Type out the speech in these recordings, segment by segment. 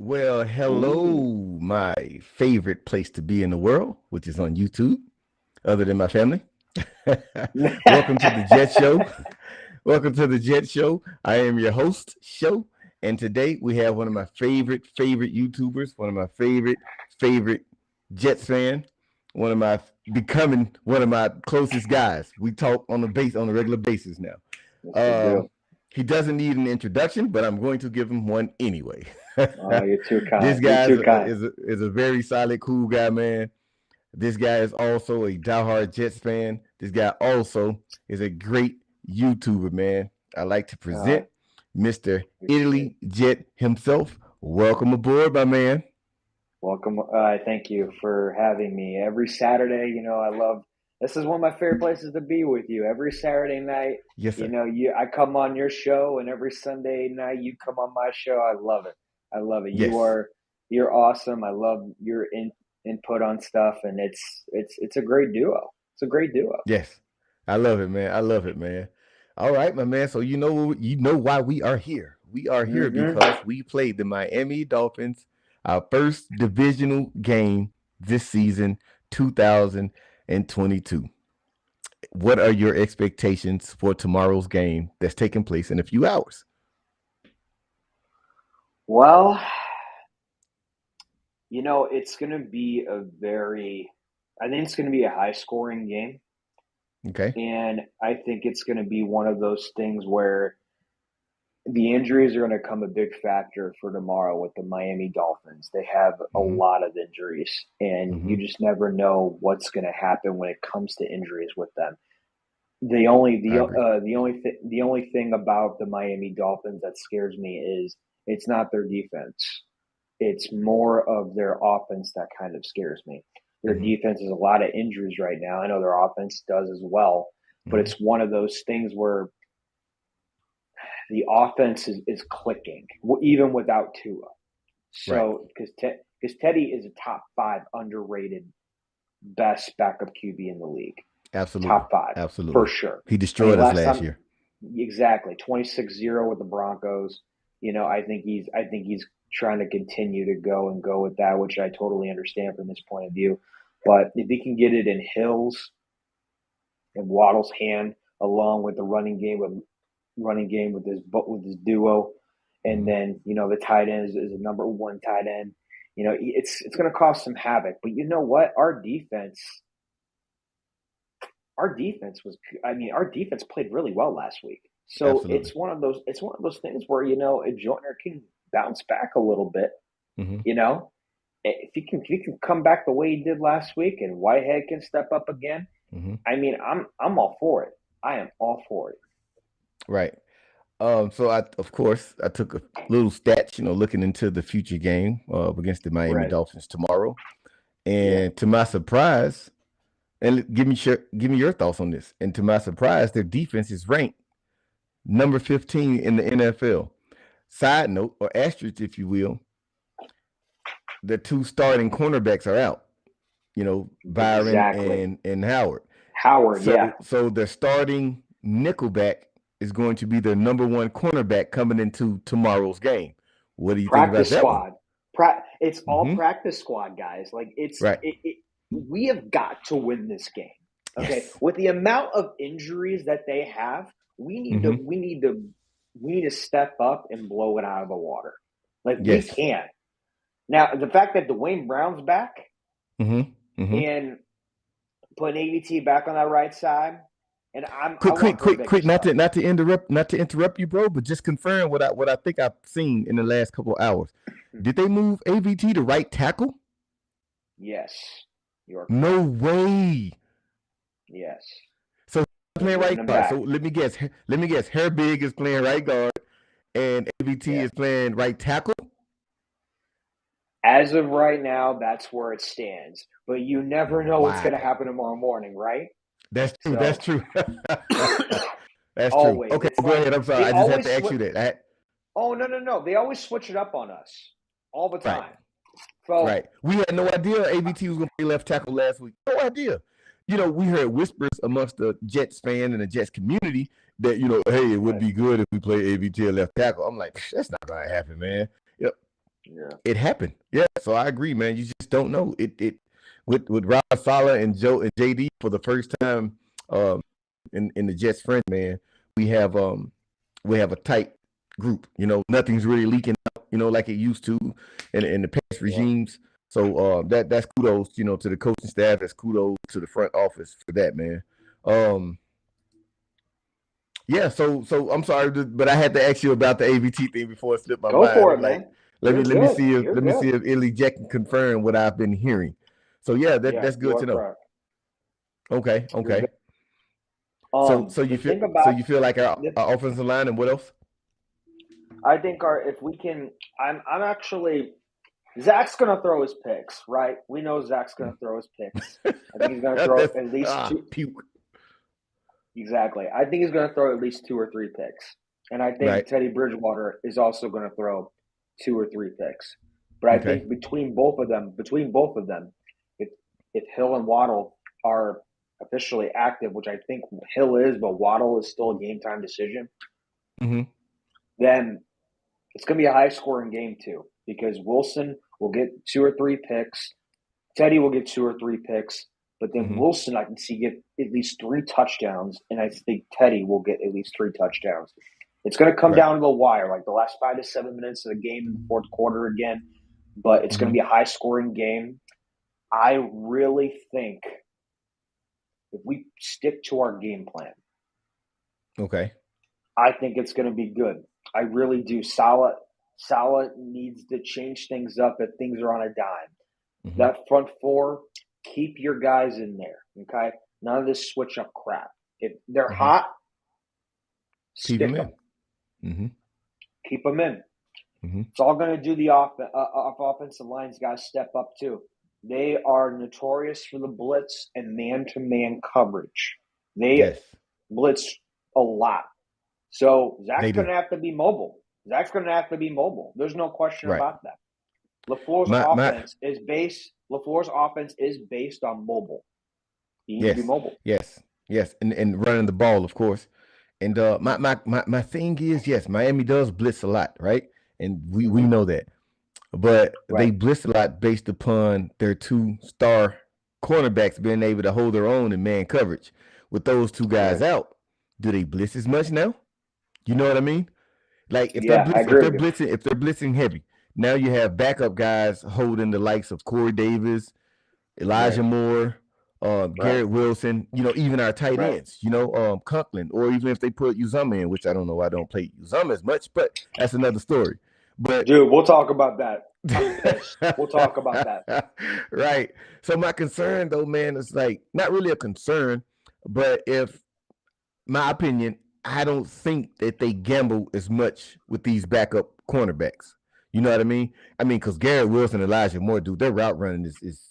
Well, Ooh. hello, my favorite place to be in the world, which is on YouTube, other than my family. Welcome to the Jet Show. Welcome to the Jet Show. I am your host, Show, and today we have one of my favorite YouTubers, one of my favorite Jets fan, one of my becoming one of my closest guys. We talk on a regular basis now. Yes, we Uh, do. he doesn't need an introduction, but I'm going to give him one anyway. Oh, you're too This kind. You're guy too kind. is a very solid, cool guy, man. This guy is also a diehard Jets fan. This guy also is a great YouTuber, man. I like to Uh, present Mr. appreciate it. Italy Jet himself. Welcome aboard, my man. Welcome. Thank you for having me. Every Saturday, I love. This is one of my favorite places to be with you. Every Saturday night, Yes, sir. I come on your show, and every Sunday night you come on my show. I love it. I love it. Yes, You're awesome. I love your input on stuff, and it's a great duo. It's a great duo. yes. I love it, man. I love it, man. All right, my man. So you know why we are here. We are here Hmm. because we played the Miami Dolphins, our first divisional game this season, 2022. What are your expectations for tomorrow's game that's taking place in a few hours? Well, it's going to be I think it's going to be a high scoring game. Okay. And I think it's going to be one of those things where the injuries are going to come a big factor for tomorrow with the Miami Dolphins. They have a Mm-hmm. lot of injuries, and Mm-hmm. you just never know what's going to happen when it comes to injuries with them. The only I agree. the only thing about the Miami Dolphins that scares me is it's not their defense. It's more of their offense that kind of scares me. Their Mm-hmm. defense has a lot of injuries right now. I know their offense does as well, but Mm-hmm. it's one of those things where the offense is clicking even without Tua. Right. So because Teddy is a top five underrated best backup QB in the league, Absolutely. top five for Absolutely. sure. He I mean, destroyed us last last time year. exactly 26-0 with the Broncos. I think he's trying to continue to go with that, which I totally understand from his point of view. But if he can get it in Hill's and Waddle's hand, along with the running game with his duo, and Mm-hmm. then the tight end is a number one tight end. It's going to cause some havoc. But you know what? Our defense played really well last week. So Absolutely. it's one of those things where a Joyner can bounce back a little bit. Mm-hmm. You know, if he can come back the way he did last week, and Whitehead can step up again. Mm-hmm. I mean, I'm all for it. I am all for it. Right. So of course, I took a little stats, looking into the future game against the Miami Right. Dolphins tomorrow. Yeah. And to my surprise, and give me your thoughts on this. And to my surprise, their defense is ranked number 15 in the NFL. Side note, or asterisk, if you will, the two starting cornerbacks are out. Byron Exactly. and Howard. Howard. Yeah. So the starting nickelback is going to be the number one cornerback coming into tomorrow's game. What do you think about Practice that one? squad. It's all Mm-hmm. practice squad guys. Like Right. we have got to win this game. Okay, Yes. with the amount of injuries that they have, Mm-hmm. we need to step up and blow it out of the water. Like we Yes. can. Now the fact that Dwayne Brown's back Mm-hmm. Mm-hmm. and putting AVT back on that right side, and I Quick, want quick, quick, Herbig to quick! start. Not to interrupt you, bro. But just confirm what I think I've seen in the last couple of hours. Did they move AVT to right tackle? Yes, you are No correct. way. Yes, So they're playing moving right him guard. So back. let me guess. Let me guess. Herbig is playing right guard, and AVT Yeah. is playing right tackle. As of right now, that's where it stands. But you never know what's going to Wow. happen tomorrow morning, right? That's true. That's So true. That's true. always, Okay, it's go like ahead. I'm sorry. they I just had to always ask switch. you that. Oh no! They always switch it up on us all the Right. time. So Right. We had no idea AVT was going to play left tackle last week. No idea. We heard whispers amongst the Jets fan and the Jets community that, hey, it would right, be good if we play AVT at left tackle. I'm like, that's not going to happen, man. Yep. Yeah. it happened. Yeah, so I agree, man. You just don't know it with Rob Saleh and Joe and JD for the first time um in the Jets friend, man. We have we have a tight group. You know, nothing's really leaking out, you know, like it used to in the past Yeah. regimes. So that's kudos, you know, to the coaching staff. That's kudos to the front office for that, man. Um, yeah, so I'm sorry, but I had to ask you about the AVT thing before it slipped my Go mind. for I'm it, like, man. let You're me let me good. see if You're let me good. see if Illy Jack can confirm what I've been hearing. So yeah, Yeah, that's you good are to know. correct. Okay, You're good. okay. So The thing so about you feel like the, our offensive line and what else? I think our if we can, I'm actually Zach's gonna throw his picks, right? We know Zach's gonna throw his picks. I think he's gonna throw That's at least two. puke. Exactly. I think he's gonna throw at least two or three picks, and I think Right. Teddy Bridgewater is also gonna throw two or three picks. But I Okay. think between both of them, if if Hill and Waddle are officially active, which I think Hill is, but Waddle is still a game time decision, Mm-hmm. then it's going to be a high scoring game too because Wilson will get two or three picks. Teddy will get two or three picks, but then Mm-hmm. Wilson I can see get at least three touchdowns, and I think Teddy will get at least three touchdowns. It's going to come Right. down to the wire, like the last 5 to 7 minutes of the game in the fourth quarter again, but it's going Mm-hmm. to be a high scoring game. I really think if we stick to our game plan, Okay. I think it's going to be good. I really do. Salah needs to change things up if things are on a dime. Mm-hmm. That front four, keep your guys in there. Okay, none of this switch up crap. If they're Mm-hmm. hot, Keep him stick in. them. Mm-hmm. Keep them in. Mm-hmm. It's all going to do the offensive line's got to step up too. They are notorious for the blitz and man-to-man coverage. They Yes, blitz a lot. So they Zach's going do. to have to be mobile. Zach's going to have to be mobile. There's no question Right. about that. LaFleur's My offense is based. LaFleur's offense is based on mobile. You need to be yes, mobile. yes, yes, and running the ball, of course. And my thing is, yes, Miami does blitz a lot, right? And we Mm-hmm. know that, but they Right. blitz a lot based upon their two star cornerbacks being able to hold their own in man coverage. With those two guys Right. out, do they blitz as much now? You know what I mean? Like Yeah, I agree with you. if they're blitzing heavy, now you have backup guys holding the likes of Corey Davis, Right. Elijah Moore, Right. Garrett Wilson, you know, even our tight Right. ends, you know, Conklin, or even if they put Uzama in, which I don't know, I don't play Uzama as much, but that's another story. But Dude, we'll talk about that. I'm pissed. We'll talk about that. right. So my concern though, man, is like not really a concern, but if my opinion, I don't think that they gamble as much with these backup cornerbacks. You know what I mean? I mean, because Garrett Wilson, Elijah Moore, dude, their route running is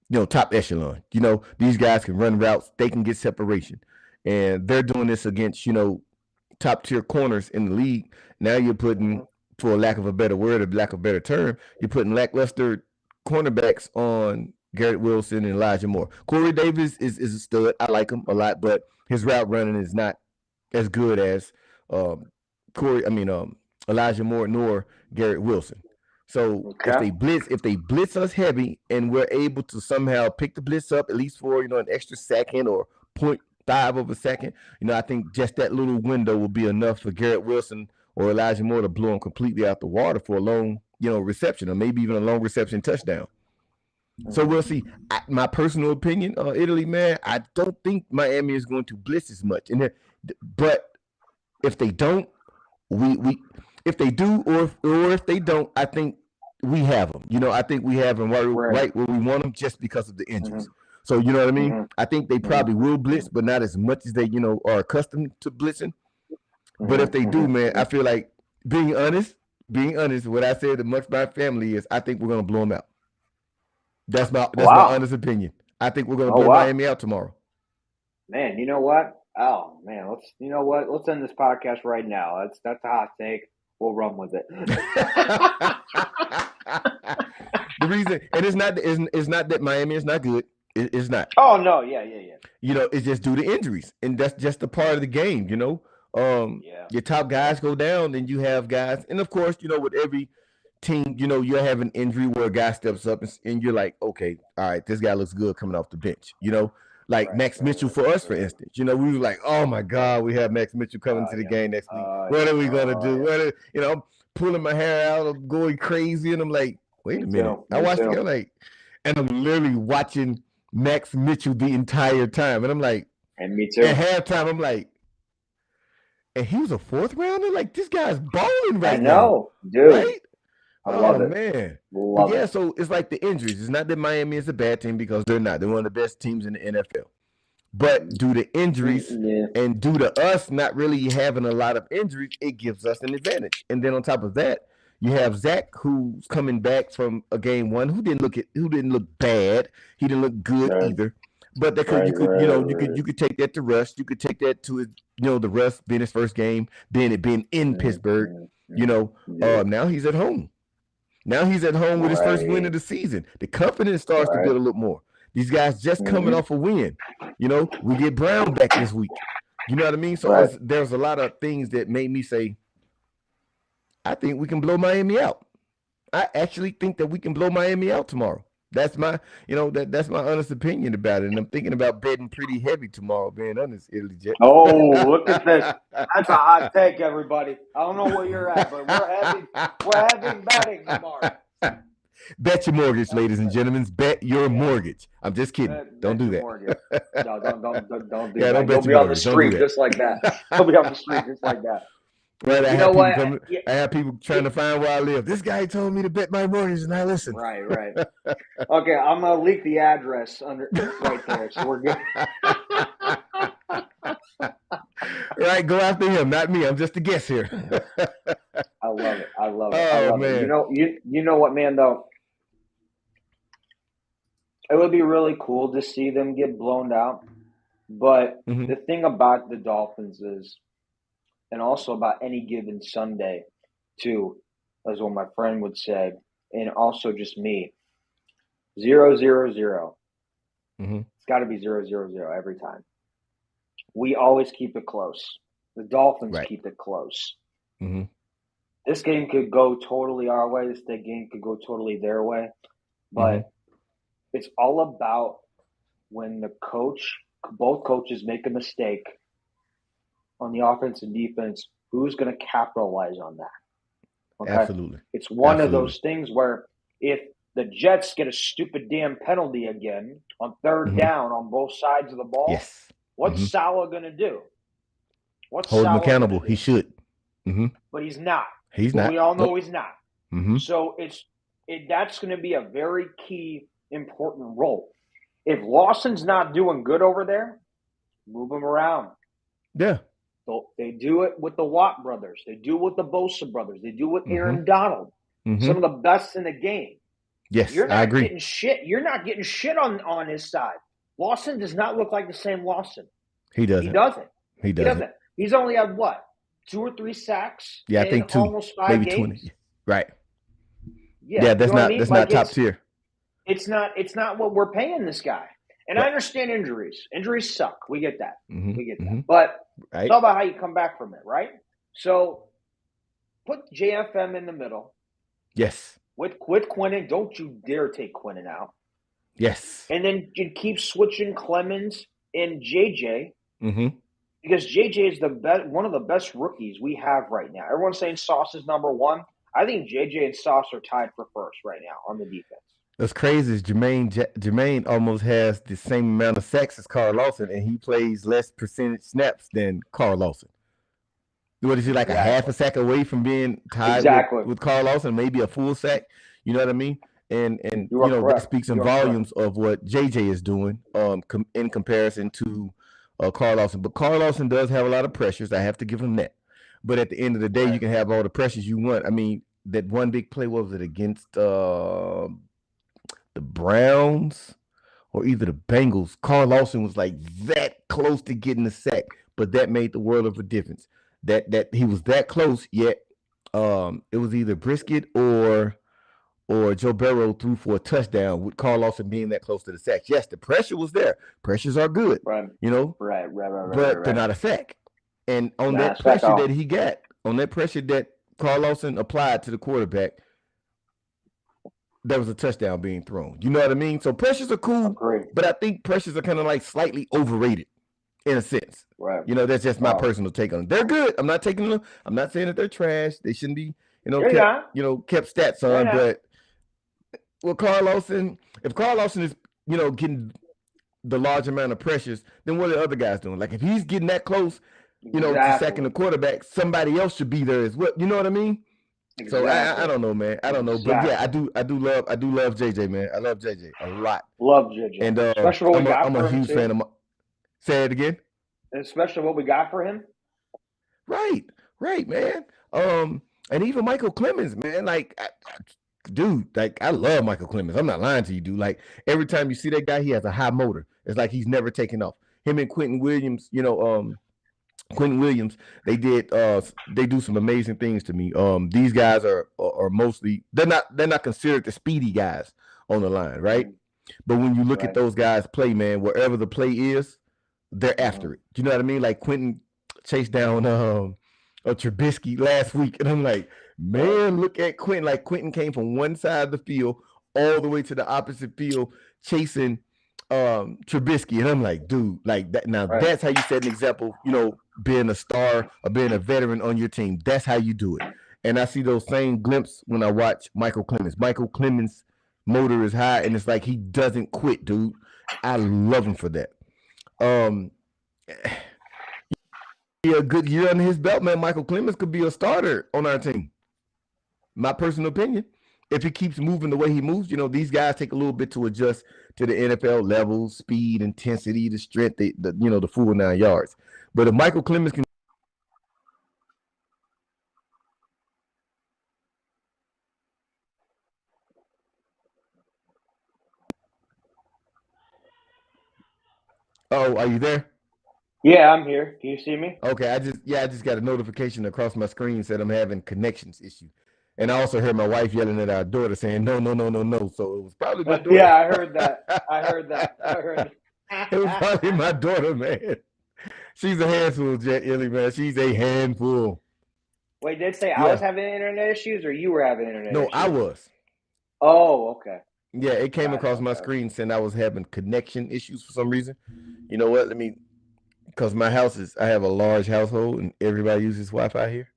you know, top echelon. You know, these guys can run routes, they can get separation. And they're doing this against, you know, top tier corners in the league. Now you're Mm-hmm. putting, for lack of a better word, or lack of a better term, you're putting lackluster cornerbacks on Garrett Wilson and Elijah Moore. Corey Davis is a stud. I like him a lot, but his route running is not as good as um, Corey. I mean, Elijah Moore nor Garrett Wilson. So Okay. if they blitz us heavy and we're able to somehow pick the blitz up at least for, you know, an extra second or 0.5 of a second, you know, I think just that little window will be enough for Garrett Wilson or Elijah Moore to blow him completely out the water for a long, you know, reception or maybe even a long reception touchdown. So we'll Mm-hmm. see. My personal opinion, Italy, man, I don't think Miami is going to blitz as much. But if they don't, we if they do or if they don't, I think we have them. You know, I think we have them Right. right where we want them just because of the Mm-hmm. injuries. So you know what I mean? Mm-hmm. I think they probably will blitz, but not as much as they, you know, are accustomed to blitzing. But if they do, man, Mm-hmm. I feel like being honest, what I said amongst my family is I think we're gonna blow them out. That's my Wow. honest opinion. I think we're gonna Oh blow wow. Miami out tomorrow. Man, you know what? Oh man, let's end this podcast right now. That's a hot take. We'll run with it. The reason, and it's not that Miami is not good. It's not. Oh no, yeah, yeah, yeah. You know, it's just due to injuries, and that's just a part of the game. You know, Yeah. your top Yeah. guys go down, then you have guys, and of course, you know, with every team, you have an injury where a guy steps up and you're like, okay, all right, this guy looks good coming off the bench. Like Max Mitchell for us, for instance. We were like, oh my God, we have Max Mitchell coming to the game next week. What are we gonna do? I'm pulling my hair out, I'm going crazy, and I'm like, wait a minute. I watched the game, and I'm literally watching Max Mitchell the entire time, and I'm like, and me too. At halftime, I'm like, and he was a fourth rounder. Like this guy's balling right now. I know, dude. Right? I love it. Man. Love it. So it's like the injuries. It's not that Miami is a bad team because they're not. They're one of the best teams in the NFL. But due to injuries and due to us not really having a lot of injuries, it gives us an advantage. And then on top of that, you have Zach, who's coming back from a game one, who didn't look bad. He didn't look good either. But you could take that to rust. You could take that to the rust being his first game, being in Pittsburgh. Now he's at home. Now he's at home with his first win of the season. The confidence starts to build a little more. These guys just coming off a win. We get Brown back this week. You know what I mean? So there's a lot of things that made me say, I think we can blow Miami out. I actually think that we can blow Miami out tomorrow. That's my, that's my honest opinion about it. And I'm thinking about betting pretty heavy tomorrow, being honest, Italy Jet. Oh, look at this. That's a hot take, everybody. I don't know where you're at, but we're having betting tomorrow. Bet your mortgage, ladies and gentlemen. Bet your mortgage. I'm just kidding. Don't do that. No, don't do that. Don't be on the street just like that. Don't be on the street just like that. Right, I have people trying to find where I live. This guy told me to bet my mortgage, and I listen. Right. Okay, I'm gonna leak the address right there, so we're good. Right, go after him, not me. I'm just a guest here. I love it. Oh, man. You know what, man? Though, it would be really cool to see them get blown out. But the thing about the Dolphins is, and also about any given Sunday, too, as what my friend would say, and also just me, 0-0-0. It's got to be 0-0-0 every time. We always keep it close. The Dolphins keep it close. This game could go totally our way. This game could go totally their way. But it's all about when both coaches make a mistake on the offense and defense, who's going to capitalize on that? Okay? Absolutely. It's one of those things where if the Jets get a stupid damn penalty again on third down on both sides of the ball, what's Salah going to do? Hold him accountable. He should. But he's not. He's not. We all know he's not. So that's going to be a very key, important role. If Lawson's not doing good over there, move him around. Yeah. So they do it with the Watt brothers. They do it with the Bosa brothers. They do it with Aaron Donald. Some of the best in the game. Yes, I agree. Getting shit. You're not getting shit on his side. Lawson does not look like the same Lawson. He doesn't. He doesn't. He's only had what? 2 or 3 sacks? Yeah, I think 2. Almost 5 maybe games? 20. Right. Yeah, that's not top tier. It's not what we're paying this guy. And I understand injuries. Injuries suck. We get that. We get that. But it's all about how you come back from it, right? So put JFM in the middle. Yes. With Quinnen. Don't you dare take Quinnen out. Yes. And then you keep switching Clemens and JJ. Because JJ is one of the best rookies we have right now. Everyone's saying Sauce is number 1. I think JJ and Sauce are tied for first right now on the defense. What's crazy is Jermaine almost has the same amount of sacks as Carl Lawson, and he plays less percentage snaps than Carl Lawson. What is he, like a half a sack away from being tied with Carl Lawson, maybe a full sack? You know what I mean? And that speaks in volumes of what JJ is doing in comparison to Carl Lawson. But Carl Lawson does have a lot of pressures. I have to give him that. But at the end of the day, you can have all the pressures you want. I mean, that one big play, what was it, against the Browns or either the Bengals? Carl Lawson was like that close to getting the sack, but that made the world of a difference. That he was that close, yet it was either Brisket or Joe Burrow threw for a touchdown with Carl Lawson being that close to the sack. Yes, the pressure was there. Pressures are good, right? But they're not a sack. And on that pressure that he got, on that pressure that Carl Lawson applied to the quarterback, there was a touchdown being thrown. You know what I mean? So pressures are cool, Agree. but I think pressures are kind of like slightly overrated in a sense. Right. That's just my personal take on it. They're good. I'm not taking them. I'm not saying that they're trash. They shouldn't be, kept stats on. But with Carl Lawson, if Carl Lawson is, getting the large amount of pressures, then what are the other guys doing? Like if he's getting that close, to sacking the quarterback, somebody else should be there as well. You know what I mean? Exactly. So I don't know, man. I don't know, but yeah, I do love JJ, man. I love JJ a lot. Love JJ, and especially what we got I'm for a huge fan of. Say it again. Especially what we got for him. Right, man. And even Michael Clemens, man. Like, dude, like I love Michael Clemens. I'm not lying to you, dude. Like every time you see that guy, he has a high motor. It's like he's never taken off. Him and Quentin Williams, Quentin Williams, they do some amazing things to me. These guys are mostly they're not considered the speedy guys on the line, right? But when you look at those guys play, man, wherever the play is, they're after it. Do you know what I mean? Like Quentin chased down a Trubisky last week, and I'm like, man, look at Quentin. Like Quentin came from one side of the field all the way to the opposite field chasing Trubisky, and I'm like, dude, like that. Now that's how you set an example. Being a star or being a veteran on your team. That's how you do it. And I see those same glimpses when I watch Michael Clemens. Michael Clemens' motor is high, and it's like he doesn't quit, dude. I love him for that. A good year under his belt, man. Michael Clemens could be a starter on our team. My personal opinion. If he keeps moving the way he moves, these guys take a little bit to adjust to the NFL level, speed, intensity, the strength, the full 9 yards. But if Michael Clemens can. Oh, are you there? Yeah, I'm here. Can you see me? Okay, I just got a notification across my screen said I'm having connections issue. And I also heard my wife yelling at our daughter saying, no. So it was probably my daughter. Yeah, I heard that. It was probably my daughter, man. She's a handful, Jet Illy, man. She's a handful. Wait, did it say I was having internet issues or you were having internet issues? No, I was. Oh, okay. Yeah, it came across my screen saying I was having connection issues for some reason. You know what? Because my I have a large household and everybody uses Wi-Fi here.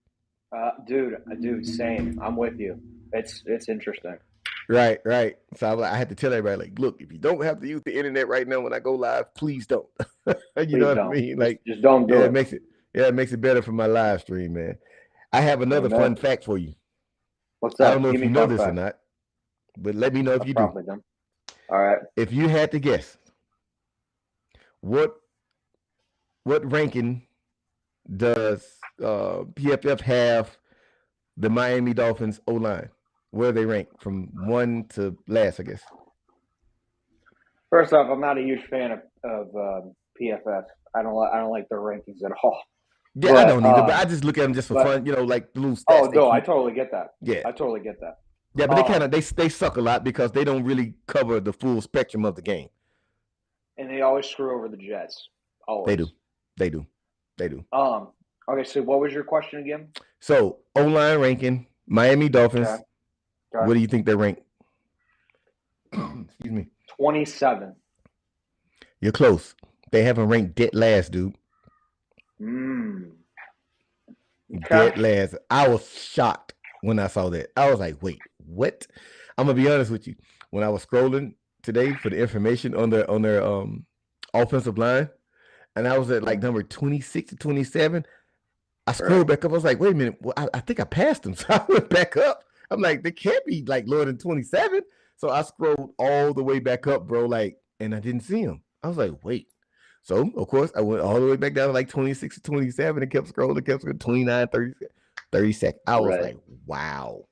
Dude, same. I'm with you. It's interesting. Right. So I had to tell everybody, like, look, if you don't have to use the internet right now when I go live, please don't. You know what I mean? Like, just don't do it. It makes it better for my live stream, man. I have another fun fact for you. What's that? I don't know if you know this or not, but let me know if you do. Don't. All right. If you had to guess, what ranking does PFF have the Miami Dolphins O-line? Where they rank from 1 to last, I guess? First off, I'm not a huge fan of PFF. I don't like their rankings at all. Yeah, I don't either, but I just look at them just for fun, like the little stats. Oh no, I totally get that. Yeah, I totally get that. Yeah, but they suck a lot because they don't really cover the full spectrum of the game. And they always screw over the Jets. Always. They do. Okay, so what was your question again? So O-line ranking, Miami Dolphins. Okay. What do you think they rank? Excuse me. 27. You're close. They haven't ranked dead last, dude. Okay. Dead last. I was shocked when I saw that. I was like, wait, what? I'm gonna be honest with you. When I was scrolling today for the information on their offensive line, and I was at like number 26 to 27, I scrolled back up. I was like, wait a minute. Well, I think I passed them. So I went back up. I'm like, they can't be like lower than 27. So I scrolled all the way back up, bro, and I didn't see him. I was like, wait. So, of course, I went all the way back down to like 26 to 27 and kept scrolling, 29, 30 seconds. I was like, wow.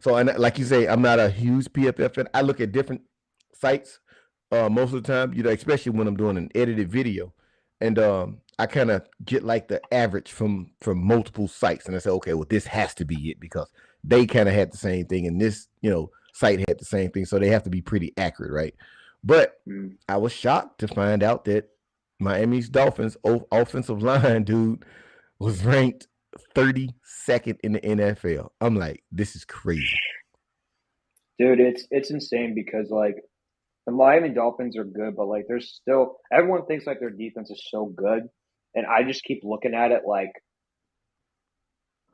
So, and like you say, I'm not a huge PFF fan. I look at different sites most of the time, especially when I'm doing an edited video. And I kind of get like the average from multiple sites, and I say, okay, well, this has to be it because they kind of had the same thing, and this site had the same thing, so they have to be pretty accurate, right? But I was shocked to find out that Miami's Dolphins offensive line, dude, was ranked 32nd in the NFL. I'm like, this is crazy. Dude, it's insane because like the Miami Dolphins are good, but like there's still everyone thinks like their defense is so good, and I just keep looking at it like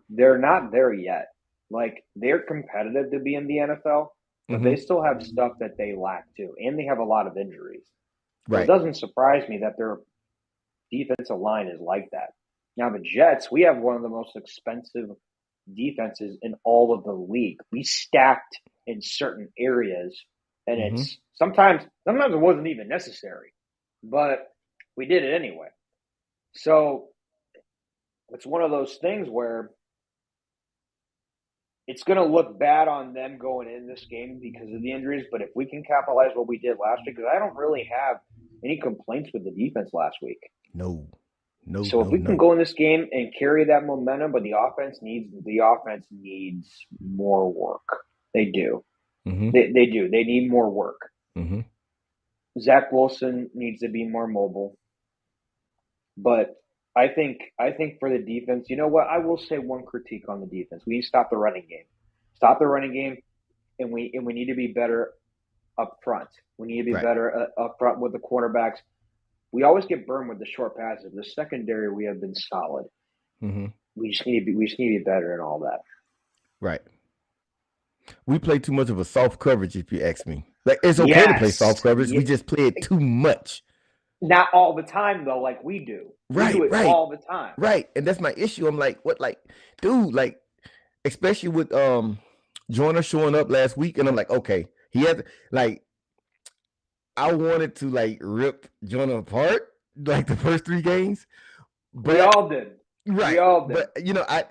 they're not there yet. Like they're competitive to be in the NFL, but Mm-hmm. they still have stuff that they lack too, and they have a lot of injuries. So it Right. doesn't surprise me that their defensive line is like that. Now the Jets, we have one of the most expensive defenses in all of the league. We stacked in certain areas, and Mm-hmm. it's sometimes it wasn't even necessary, but we did it anyway. So it's one of those things where it's going to look bad on them going in this game because of the injuries. But if we can capitalize what we did last week, because I don't really have any complaints with the defense last week. No, no, So if no, we can no. go in this game and carry that momentum, but the offense needs more work. They do. Mm-hmm. They do. They need more work. Mm-hmm. Zach Wilson needs to be more mobile. But I think for the defense, you know what? I will say one critique on the defense. We need to stop the running game. Stop the running game, and we need to be better up front. We need to be Right. better up front with the quarterbacks. We always get burned with the short passes. The secondary we have been solid. Mm-hmm. We just need to be better and all that. Right. We play too much of a soft coverage, if you ask me. Like it's okay to play soft Yes. coverage. Yeah. We just play it too much. Not all the time though, like we do. We do Right, it right, all the time. right. And that's my issue. I'm like, what, like, dude, like, especially with Joyner showing up last week, and I'm like, okay, he had like I wanted to like rip Joyner apart like the first three games, We but all did. We right, all did. but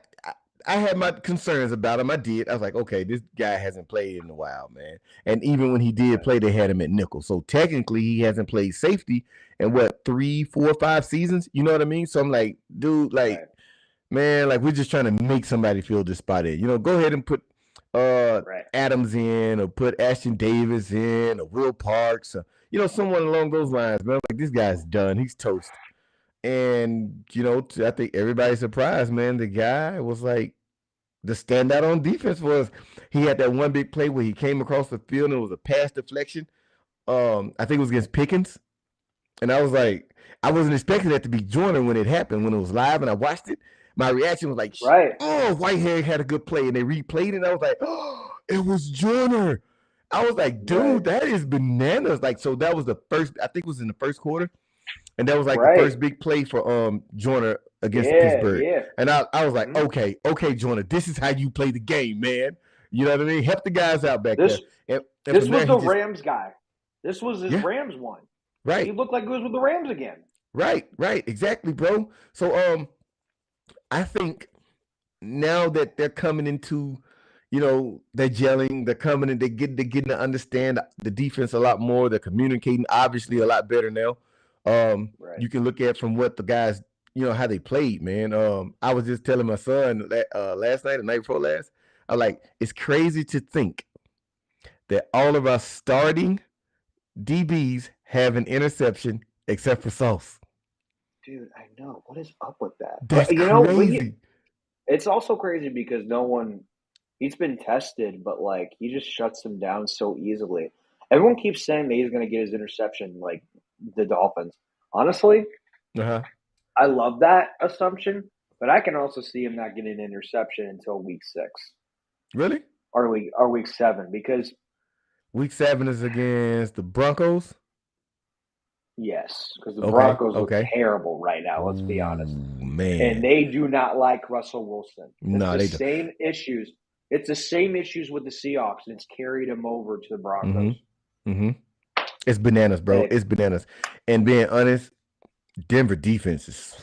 I had my concerns about him. I did. I was like, okay, this guy hasn't played in a while, man. And even when he did Right. play, they had him at nickel. So technically, he hasn't played safety in what 3, 4, 5 seasons. You know what I mean? So I'm like, dude, like, Right. man, like we're just trying to make somebody feel this spot in. You know, go ahead and put Right. Adams in, or put Ashton Davis in, or Will Parks, or, someone along those lines, man. Like this guy's done. He's toast. And I think everybody's surprised, man. The guy was like the standout on defense was he had that one big play where he came across the field and it was a pass deflection. I think it was against Pickens, and I was like, I wasn't expecting that to be Joyner when it happened, when it was live, and I watched it. My reaction was like, Right. oh, Whitehair had a good play, and they replayed it, and I was like, oh, it was Joyner. I was like, Right. dude, that is bananas. Like, so that was the first, I think it was in the first quarter, and that was like the Right. first big play for Joyner against Yeah. Pittsburgh. Yeah. And I was like, Mm-hmm. okay, Joyner, this is how you play the game, man. You know what I mean? Help the guys out back This there. And this from was there, he the just, Rams guy. This was his yeah, Rams one. He right, looked like he was with the Rams again. right, exactly, bro. So I think now that they're coming into, they're gelling, they're coming and they're getting to understand the defense a lot more. They're communicating obviously a lot better now. Right. You can look at from what the guys, how they played, man. I was just telling my son last night, the night before last, I like, it's crazy to think that all of our starting DBs have an interception except for Sauce. Dude, I know. What is up with that? That's But crazy. it's also crazy because no one he's been tested, but like he just shuts them down so easily. Everyone keeps saying that he's going to get his interception, like the Dolphins. Honestly, Uh-huh. I love that assumption, but I can also see him not getting an interception until week 6 Really? or week 7 because Week 7 is against the Broncos. yes, because the Okay. Broncos look Okay. terrible right now. Let's be honest, Ooh, and man. they do not like Russell Wilson. It's No, the they don't. same issues. It's the same issues with the Seahawks, and it's carried him over to the Broncos. Mm-hmm. Mm-hmm. It's bananas, bro. And It's bananas. And being honest, Denver defense is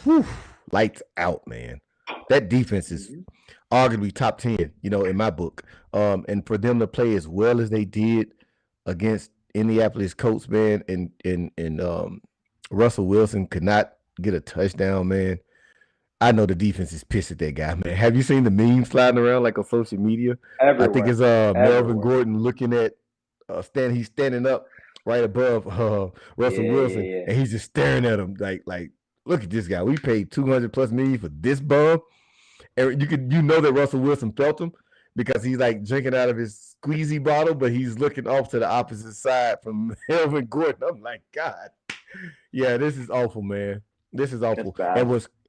lights out, man. That defense is mhm. arguably top 10, in my book. And for them to play as well as they did against Indianapolis Colts, man, and Russell Wilson could not get a touchdown, man. I know the defense is pissed at that guy, man. Have you seen the memes sliding around like on social media? I think Everywhere, it's Melvin everywhere. Gordon looking at he's standing up right above Russell Yeah, yeah, Wilson, yeah. and he's just staring at him like look at this guy. We paid 200 plus million for this bum. And you know that Russell Wilson felt him because he's like drinking out of his squeezy bottle, but he's looking off to the opposite side from Melvin Gordon. I'm like, God, yeah, this is awful, man. This is It's awful. bad.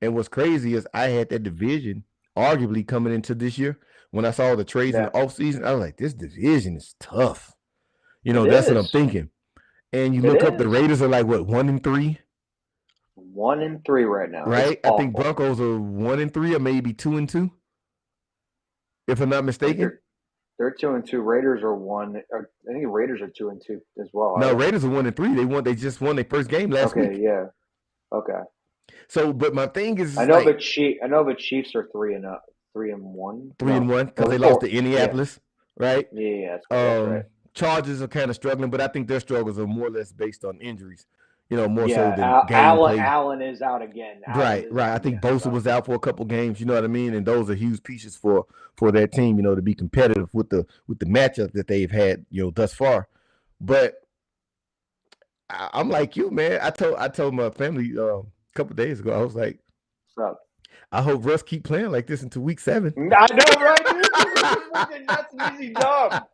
And what's crazy is I had that division arguably coming into this year. When I saw the trades in the Yeah, offseason, I was like, this division is tough. it That's what I'm is. thinking. And you It look up, the is. Raiders are like what, 1-3, 1-3 right now. It's right? I think awful. Broncos are 1-3 or maybe 2-2, if I'm not I think mistaken. they're 2-2. Raiders are one. Or I think the Raiders are 2-2 as well. No, Are Raiders are 1-3. They just won their first game they? last Okay, week. yeah. Okay. So, but my thing is I know the like Chief. I know the Chiefs are 3-1. three and No, one no, because they're they lost to four. Yeah, Indianapolis, right? yeah, yeah. That's right. Chargers are kind of struggling, but I think their struggles are more or less based on injuries, more so Yeah, than Allen gameplay. Allen is out again. Allen Right, is right. out I think again. Bosa So was out for a couple games. You know what I mean? And those are huge pieces for that team. To be competitive with the matchup that they've had. Thus far. But I'm like you, man. I told my family a couple days ago. I was like, so I hope Russ keep playing like this until week 7. I know, right? That's an easy dub.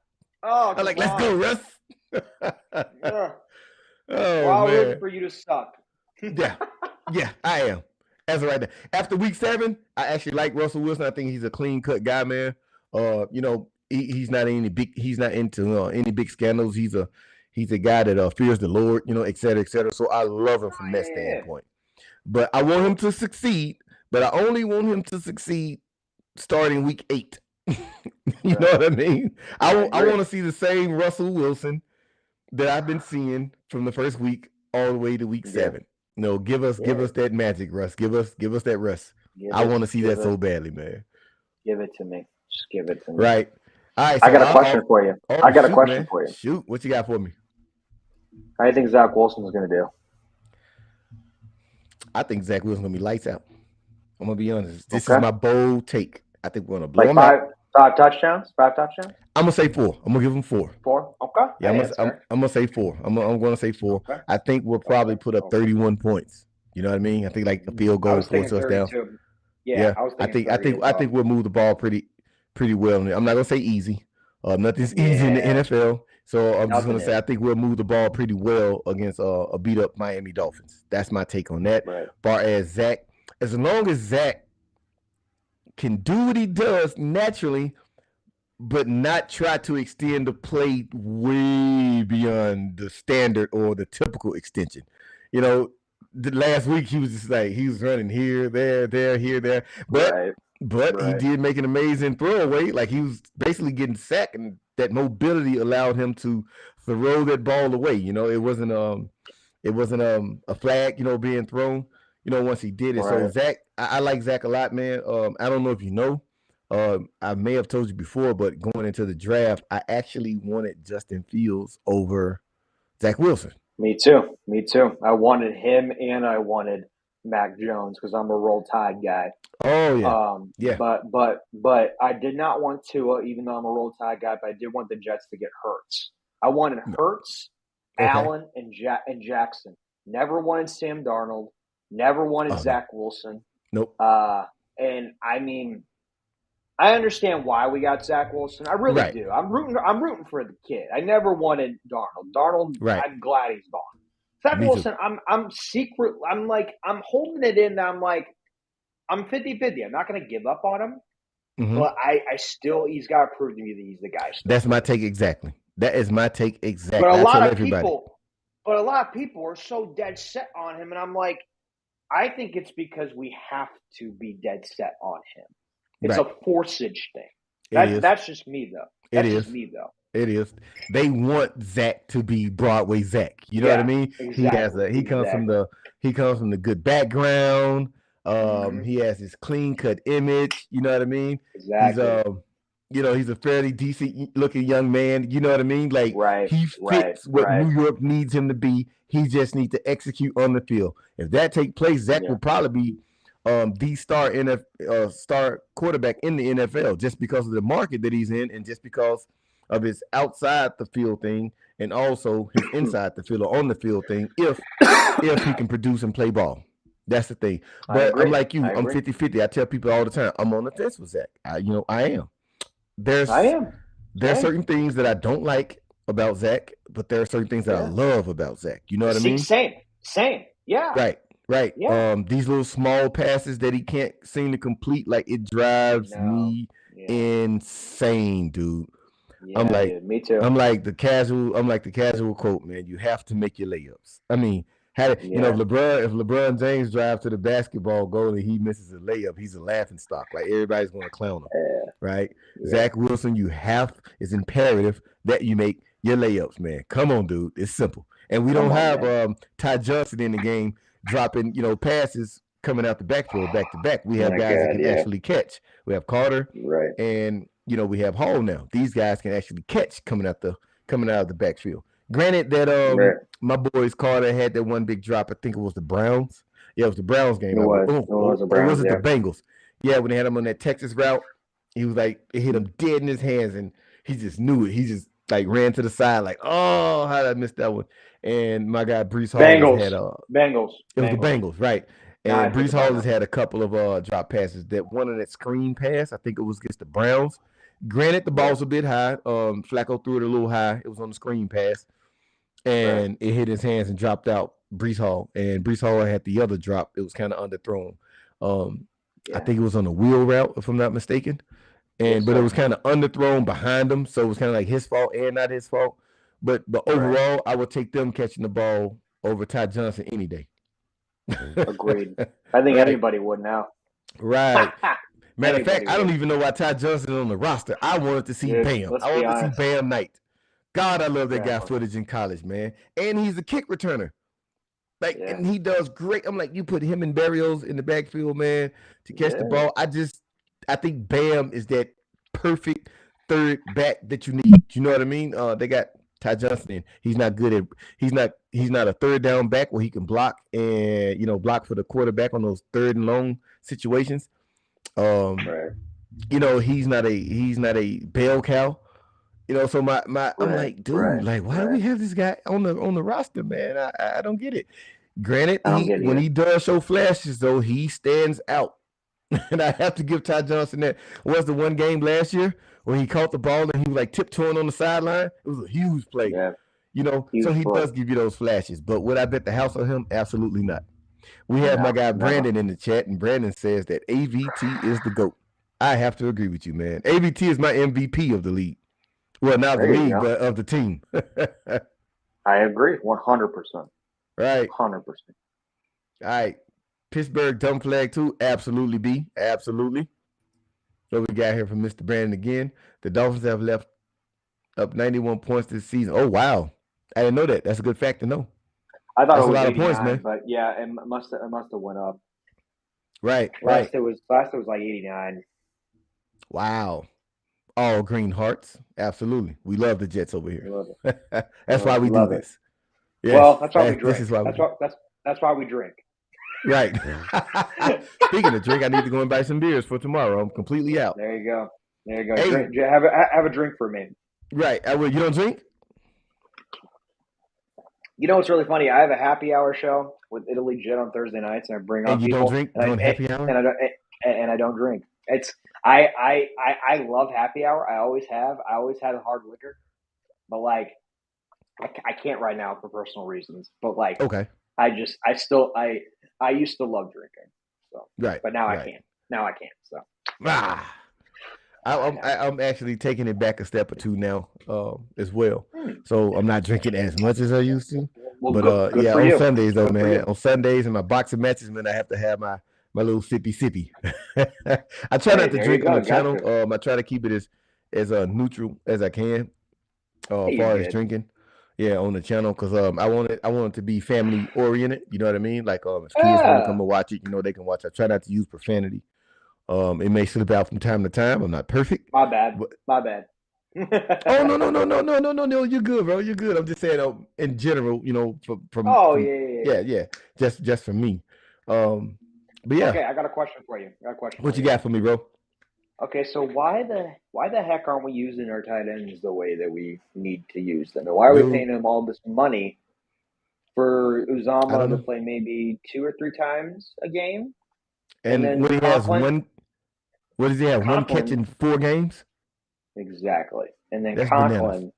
Oh, I'm come like, let's go, on. Russ. Yeah. We're Oh all rooting man. for you to suck. Yeah. Yeah, I am. As of right now. After week 7, I actually like Russell Wilson. I think he's a clean cut guy, man. He's not into any big scandals. He's a guy that fears the Lord, et cetera, et cetera. So I love him from that Yeah. standpoint. But I want him to succeed, but I only want him to succeed starting week 8. You know what I mean? I want to see the same Russell Wilson that I've been seeing from the first week all the way to week 7. No, give us that magic, Russ. Give us that Russ. I want to see that so badly, man. Give it to me. Just give it to me. Right. All right. I So got a question for you. I got a shoot, question man. for you. Shoot. What you got for me? How do you think Zach Wilson's going to do? I think Zach Wilson's gonna be lights out. I'm gonna be honest. This is my bold take. I think we're gonna blow him out. Five touchdowns. I'm gonna say 4. I'm gonna give him 4. 4. Okay. Yeah, I'm gonna say 4. I'm gonna say 4. Okay. I think we'll probably put up 31 points. You know what I mean? I think like a field goal, 4 touchdowns. Yeah, I think we'll move the ball pretty well. I'm not gonna say easy. Nothing's easy in the NFL. So I'm just gonna say I think we'll move the ball pretty well against a beat up Miami Dolphins. That's my take on that. Right. Far as Zach, as long as Zach can do what he does naturally, but not try to extend the play way beyond the standard or the typical extension. The last week he was just like he was running here, there, here, there. But he did make an amazing throwaway. Like he was basically getting sacked, and that mobility allowed him to throw that ball away. It wasn't a flag, being thrown. Once he did it. Right. So Zach, I like Zach a lot, man. I don't know if you know. I may have told you before, but going into the draft, I actually wanted Justin Fields over Zach Wilson. Me too. I wanted him and I wanted Mac Jones because I'm a Roll Tide guy. Oh yeah. Yeah. But I did not want Tua, even though I'm a Roll Tide guy. But I did want the Jets to get Hurts. I wanted Hurts, Allen, and Jackson. Never wanted Sam Darnold. Never wanted Zach Wilson. Nope. And I mean, I understand why we got Zach Wilson. I really do. I'm rooting for the kid. I never wanted Darnold. Right. I'm glad he's gone. Zach Wilson, I'm holding it in. I'm like, I'm 50-50. I'm not going to give up on him. Mm-hmm. But he's got to prove to me that he's the guy. That's my take exactly. That is my take exactly. But a lot of people are so dead set on him, and I'm like, I think it's because we have to be dead set on him. It's a forcage thing. That's just me, though. It is. They want Zach to be Broadway Zach. You know what I mean? Exactly. He comes from the good background. He has his clean cut image. You know what I mean? Exactly. He's a fairly decent looking young man. You know what I mean? Like he fits what New York needs him to be. He just needs to execute on the field. If that takes place, Zach will probably be the star quarterback in the NFL just because of the market that he's in and just because of his outside the field thing and also his inside the field or on the field thing if he can produce and play ball. That's the thing. But I'm like you. I'm 50-50. I tell people all the time, I'm on the fence with Zach. I am. I am. there are certain things that I don't like about Zach, but there are certain things that I Yeah. love about Zach. You know what I See, mean? same. Yeah. Right, right. Yeah. These little small passes that he can't seem to complete, like it drives No. me Yeah. insane, dude. I'm Yeah, like, dude. Me too. I'm like the casual quote, man. You have to make your layups. I mean, had it, Yeah. if LeBron James drives to the basketball goal and he misses a layup, he's a laughing stock. Like everybody's going to clown him, Yeah. right? Yeah. Zach Wilson, it's imperative that you make your layups, man. Come on, dude. It's simple. And we don't Come on, have man. Ty Johnson in the game dropping, passes coming out the backfield back to back. We Oh have my guys that God. can Yeah. actually catch. We have Carter, Right. and we have Hall now. These guys can actually catch coming out of the backfield. Granted that Right. my boys Carter had that one big drop. I think it was the Browns. Yeah, it was the Browns game, It I believe. was. It was the Or was Browns. it the Yeah. Bengals? Yeah, when they had him on that Texas route, he was like, it hit him dead in his hands, and he just knew it. He just like ran to the side, like, oh, how did I miss that one? And my guy Brees Hall has Bengals. had Bengals. it was the Bengals. Bengals, right? Now I And put Brees the Hall has Browns. had a couple of drop passes. That one of that screen pass, I think it was against the Browns. Granted, the ball Right. was a bit high. Flacco threw it a little high. It was on the screen pass, Right. and it hit his hands and dropped out. Brees Hall, and Brees Hall had the other drop. It was kind of underthrown. I Yeah. think it was on a wheel route, if I'm not mistaken. Yes, But it sir. was kind of underthrown behind him, so it was kind of like his fault and not his fault. But Right. overall, I would take them catching the ball over Ty Johnson any day. Agreed. I think Right, anybody would now. right. Matter of fact, Anybody I don't would. even know why Ty Johnson is on the roster. I wanted to see Dude, Bam. let's I be wanted to see honest. Bam Knight. God, I love that guy Exactly. footage in college, man. And he's a kick returner. Like, Yeah. and he does great. I'm like, you put him and Barrios in the backfield, man, to catch the Yeah. ball. I think Bam is that perfect third back that you need. You know what I mean? They got Ty Johnson in. He's not a third down back where he can block and block for the quarterback on those third and long situations. Right. He's not a bell cow. So I'm Right. like, dude, Right. like, why do Right. we have this guy on the roster, man? I don't get it. Granted, I don't get it when either. he does show flashes, though, he stands out. And I have to give Ty Johnson that. Was the one game last year where he caught the ball and he was like tiptoeing on the sideline? It was a huge play. Yeah. So Huge he play. does give you those flashes. But would I bet the house on him? Absolutely not. We have my No. guy Never. Brandon in the chat, and Brandon says that AVT is the GOAT. I have to agree with you, man. AVT is my MVP of the league. Well, not the There you league, go. but of the team. I agree. 100%. Right. 100%. All right. Pittsburgh dumb flag too. Absolutely B. Absolutely. So we got here from Mr. Brandon again. The Dolphins have left up 91 points this season. Oh wow. I didn't know that. That's a good fact to know. I thought That's it a was lot of points, 89, man. but yeah, it must have went up. Right, Last right. it was like 89. Wow. All green hearts. Absolutely. We love the Jets over We here. love it. That's why we do Love it. this. Yes. Well, that's why we This drink. is why we do. That's why we drink. Right. Speaking of drink, I need to go and buy some beers for tomorrow. I'm completely out. There you go. There you go. Hey, Drink. Have a drink for me. right. You don't drink? You know what's really funny? I have a happy hour show with Italy Jet on Thursday nights, and I bring on And you don't people, drink during happy hour? and I don't drink. It's I love happy hour. I always have. I always had a hard liquor, but like I can't right now for personal reasons. But like Okay. I used to love drinking. So, Right. but now I Right. can't. Now I can't. So Ah. I know. I'm actually taking it back a step or two now, as well. Hmm. So I'm not drinking as much as I used to. Well, But good yeah, for on you. Sundays though, Good for man. you. On Sundays and my boxing matches, man, I have to have my little sippy. I try Hey, not to there you drink on go. the Gotcha. channel. I try to keep it as neutral as I can, Hey, as you're far as good. drinking. Yeah, on the channel because I want it to be family oriented. You know what I mean? Like if kids want to come Ah, and watch it, they can watch. I try not to use profanity. It may slip out from time to time. I'm not perfect, my bad. but My bad. oh no, you're good, bro. You're good. I'm just saying, in general, Oh from yeah, yeah, yeah. yeah, just for me. Um, but yeah, Okay, I got a question for you. I got a question what for you you. got for me, bro? Okay, so why the heck aren't we using our tight ends the way that we need to use them? And why are we Dude, paying them all this money for I don't Uzama to know. play maybe 2 or 3 times a game, and And then Conklin, what does he have? One catch Conklin in 4 games? exactly, and then That's bananas.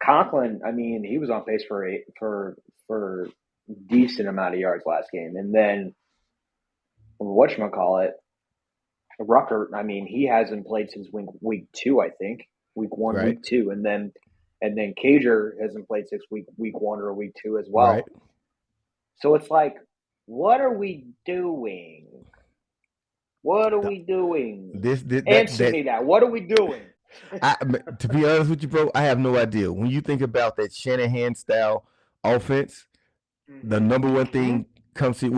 Conklin. I mean, he was on pace for decent amount of yards last game, and then whatchamacallit, Rucker. I mean, he hasn't played since week 2, I think, week 1, Right. week 2, and then Cager hasn't played since week 1 or week 2 as Right. well. So it's like, what are we doing? What are we doing? This Answer that me that. What are we doing? I, to be honest with you, bro, I have no idea. When you think about that Shanahan style offense, the Mm-hmm. number one Mm-hmm. thing comes to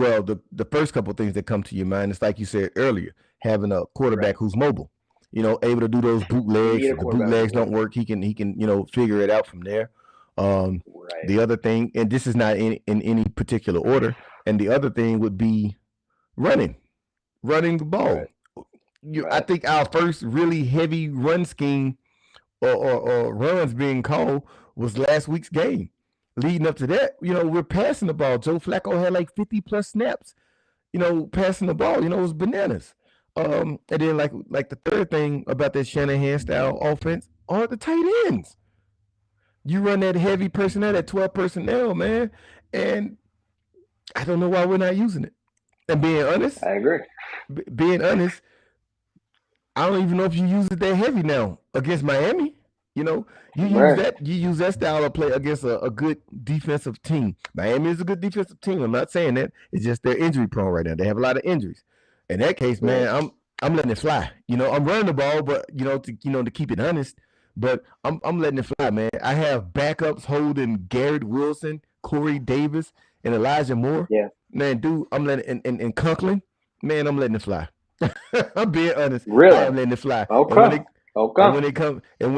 the first couple of things that come to your mind is like you said earlier, having a quarterback Right. who's mobile. Able to do those You bootlegs. need a If the quarterback bootlegs don't mobile. work, he can figure it out from there. Um, Right. the other thing, and this is not in any particular order, and the other thing would be running, running the ball. Right. I Right. think our first really heavy run scheme or runs being called was last week's game. Leading up to that, we're passing the ball. Joe Flacco had like 50 plus snaps, passing the ball, it was bananas. And then like the third thing about that Shanahan style offense are the tight ends. You run that heavy personnel, that 12 personnel, man, and I don't know why we're not using it. And I agree. being honest, I don't even know if you use it that heavy now against Miami. You know, Right. you use that style of play against a good defensive team. Miami is a good defensive team. I'm not saying that. It's just they're injury prone right now. They have a lot of injuries. In that case, man, Right. I'm letting it fly. I'm running the ball, but to keep it honest, but I'm letting it fly, man. I have backups holding Garrett Wilson, Corey Davis, and Elijah Moore. Yeah. Man, dude, I'm letting and Conklin, man, I'm letting it fly. I'm being honest. I Really? am letting it fly. And when Okay. it Okay. when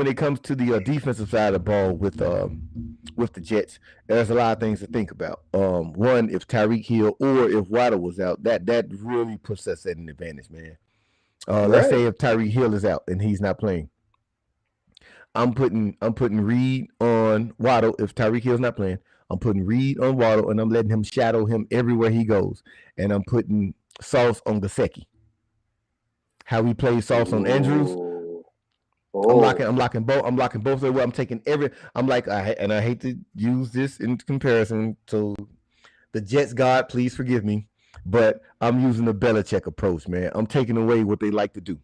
it comes to the defensive side of the ball with the Jets, there's a lot of things to think about. One, if Tyreek Hill or if Waddle was out, that really puts us at an advantage, man. Let's Right. say if Tyreek Hill is out and he's not playing, I'm putting Reed on Waddle. If Tyreek Hill's not playing, I'm putting Reed on Waddle and I'm letting him shadow him everywhere he goes. And I'm putting Sauce on Gasecki. How he plays Sauce on Andrews. Ooh. I'm locking. Oh. I'm locking both. I'm locking both of them. I'm taking every. I'm like, I hate to use this in comparison to the Jets. God, please forgive me, but I'm using the Belichick approach, man. I'm taking away what they like to do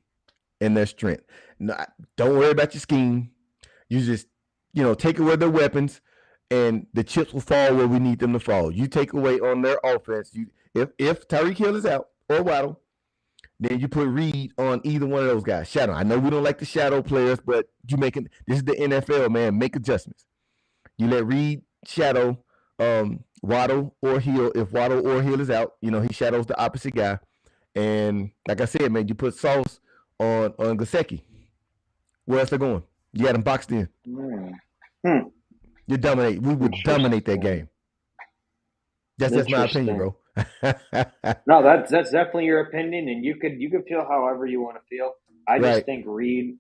and their strength. No, don't worry about your scheme. You just, take away their weapons, and the chips will fall where we need them to fall. You take away on their offense. If Tyreek Hill is out or Waddle, then you put Reed on either one of those guys. Shadow. I know we don't like the shadow players, but you making this is the NFL, man. Make adjustments. You let Reed shadow Waddle or Hill. If Waddle or Hill is out, he shadows the opposite guy. And like I said, man, you put Sauce on Gasecki. Where else they going? You got him boxed in. Hmm. Hmm. You dominate. We would dominate that Interesting. game. That's my opinion, Interesting. bro. No, that's definitely your opinion, and you could feel however you want to feel. I just Right. think Reed.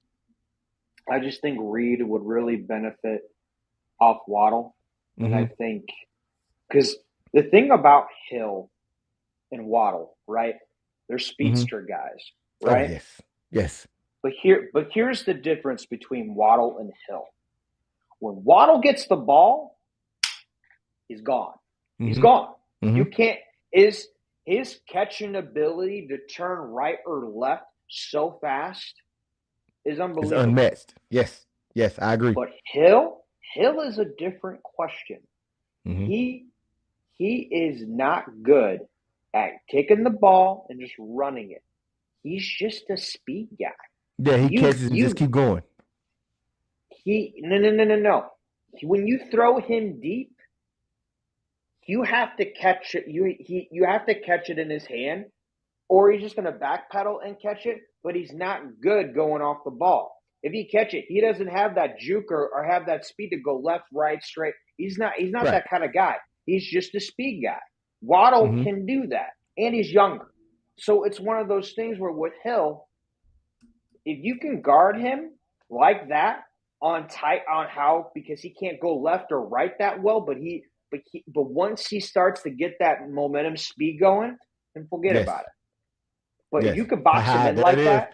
I just think Reed would really benefit off Waddle, and I Mm-hmm. think because the thing about Hill and Waddle, right? They're Mm-hmm. speedster guys, Oh right? yes. Yes. But here's the difference between Waddle and Hill. When Waddle gets the ball, he's gone. He's Mm-hmm. gone. Mm-hmm. You can't his catching ability to turn right or left so fast is It's unbelievable. unmatched. Yes. Yes, I agree. But Hill is a different question. Mm-hmm. He he is not good at taking the ball and just running it. He's just a speed guy. Yeah, he You catches and just you keep going. he no no no no no. When you throw him deep, you have to catch it. You have to catch it in his hand, or he's just going to backpedal and catch it. But he's not good going off the ball. If he catch it, he doesn't have that juke or have that speed to go left, right, straight. He's not. He's not Right. that kind of guy. He's just a speed guy. Waddle Mm-hmm. can do that, and he's younger. So it's one of those things where with Hill, if you can guard him like that on tight on how because he can't go left or right that well, but once he starts to get that momentum speed going, then forget Yes. about it. But if Yes. you could box him Haha, in there it like is. that,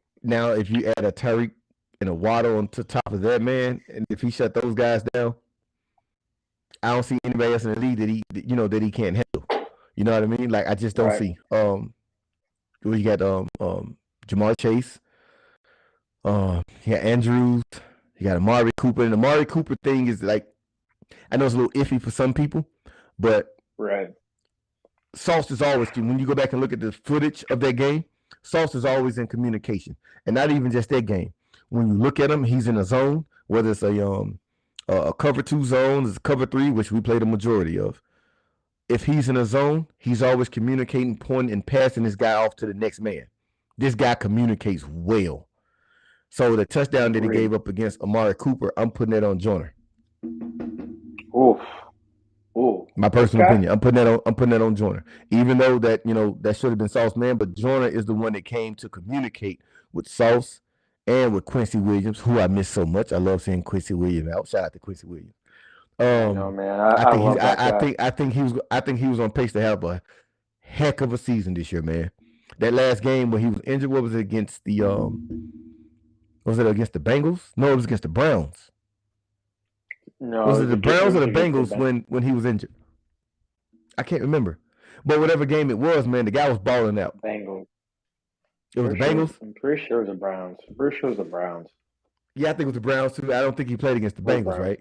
Now, if you add a Tyreek and a Waddle on to top of that, man, and if he shut those guys down, I don't see anybody else in the league that he can't handle. You know what I mean? Like I just don't Right. see. Well, you got Jamar Chase, you got Andrews, you got Amari Cooper, and the Amari Cooper thing is like I know it's a little iffy for some people, but Right. Sauce is always when you go back and look at the footage of that game. Sauce is always in communication, and not even just that game. When you look at him, he's in a zone, whether it's a cover two zone, it's a cover three, which we play the majority of. If he's in a zone, he's always communicating, pointing, and passing this guy off to the next man. This guy communicates well. So the touchdown that he Agreed. gave up against Amari Cooper, I'm putting that on Joyner. Oof. Ooh. My personal Okay. opinion. I'm putting that on Joyner. Even though that should have been Sauce man, but Joyner is the one that came to communicate with Sauce and with Quincy Williams, who I miss so much. I love seeing Quincy Williams out. Shout out to Quincy Williams. I know, man. I I think he's love that guy. I think he was on pace to have a heck of a season this year, man. That last game where he was injured, what was it against the was it against the Bengals? No, it was against the Browns. No, Was it it was the Browns or the against the Bengals when he was injured? I can't remember. But whatever game it was, man, the guy was balling out. Bengals. It was the Bengals. I'm pretty sure it was the Browns. I'm pretty sure it was the Browns. Yeah, I think it was the Browns too. I don't think he played against the It was Bengals, Browns. right?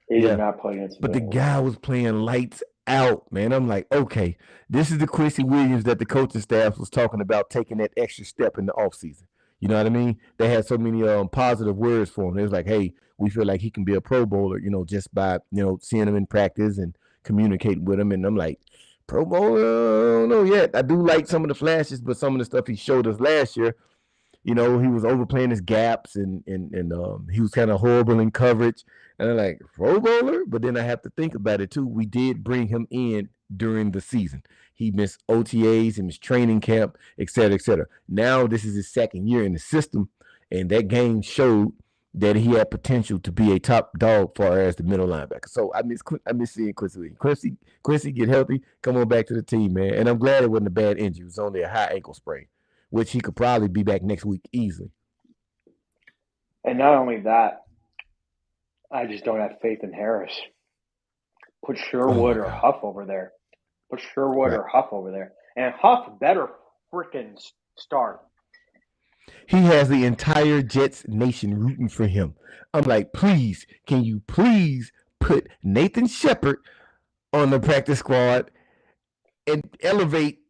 He did Yeah. not play against the But the Bengals. guy was playing lights out, man. I'm like, okay, this is the Quincy Williams that the coaching staff was talking about taking that extra step in the offseason. You know what I mean? They had so many positive words for him. It was like, hey, we feel like he can be a Pro Bowler, just by seeing him in practice and communicating with him. And I'm like, Pro Bowler, I don't know yet. I do like some of the flashes, but some of the stuff he showed us last year, he was overplaying his gaps and he was kind of horrible in coverage. And I'm like, Pro Bowler? But then I have to think about it too. We did bring him in during the season. He missed OTAs, he missed training camp, et cetera, et cetera. Now this is his second year in the system, and that game showed that he had potential to be a top dog far as the middle linebacker. So I miss seeing Quincy. Quincy, get healthy, come on back to the team, man. And I'm glad it wasn't a bad injury. It was only a high ankle sprain, which he could probably be back next week easily. And not only that, I just don't have faith in Harris. Put Oh Sherwood my or God. Huff over there. Put Sherwood Right. or Huff over there. And Huff better freaking start. He has the entire Jets nation rooting for him. I'm like, please, can you please put Nathan Shepard on the practice squad and elevate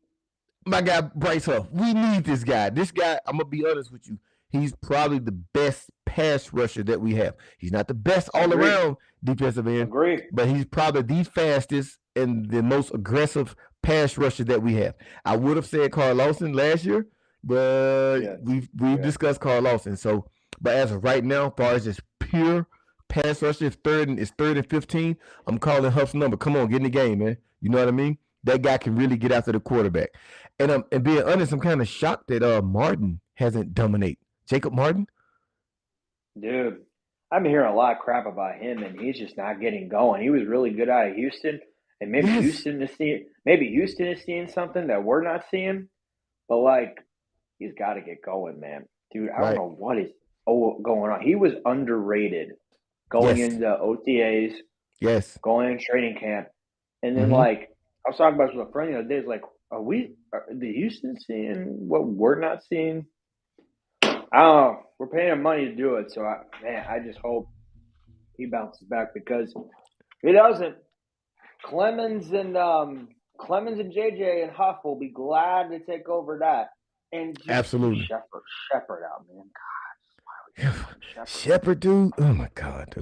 my guy Bryce Huff? We need this guy. This guy, I'm gonna be honest with you, he's probably the best pass rusher that we have. He's not the best all Agree. around defensive end, Agree. but he's probably the fastest and the most aggressive pass rusher that we have. I would have said Carl Lawson last year, but Yeah. we've discussed Carl Lawson. So, but as of right now, as far as just pure pass rusher, it's third and 15. I'm calling Huff's number. Come on, get in the game, man. You know what I mean? That guy can really get after the quarterback. And being honest, I'm kind of shocked that Martin hasn't dominated. Jacob Martin. Dude, I've been hearing a lot of crap about him, and he's just not getting going. He was really good out of Houston, and Yes, maybe Houston is seeing something that we're not seeing. But like, he's got to get going, man. Dude, I don't right. know what is going on. He was underrated going Yes, into OTAs, yes. going in training camp, and then Mm-hmm. like I was talking about this with a friend the other day. It's like, are the Houston seeing what we're not seeing? I don't know. We're paying him money to do it, so I just hope he bounces back because if he doesn't, Clemens and Clemens and JJ and Huff will be glad to take over that and just keep Absolutely. Shepard out, man. Shepard. Shepard, dude. Oh my God,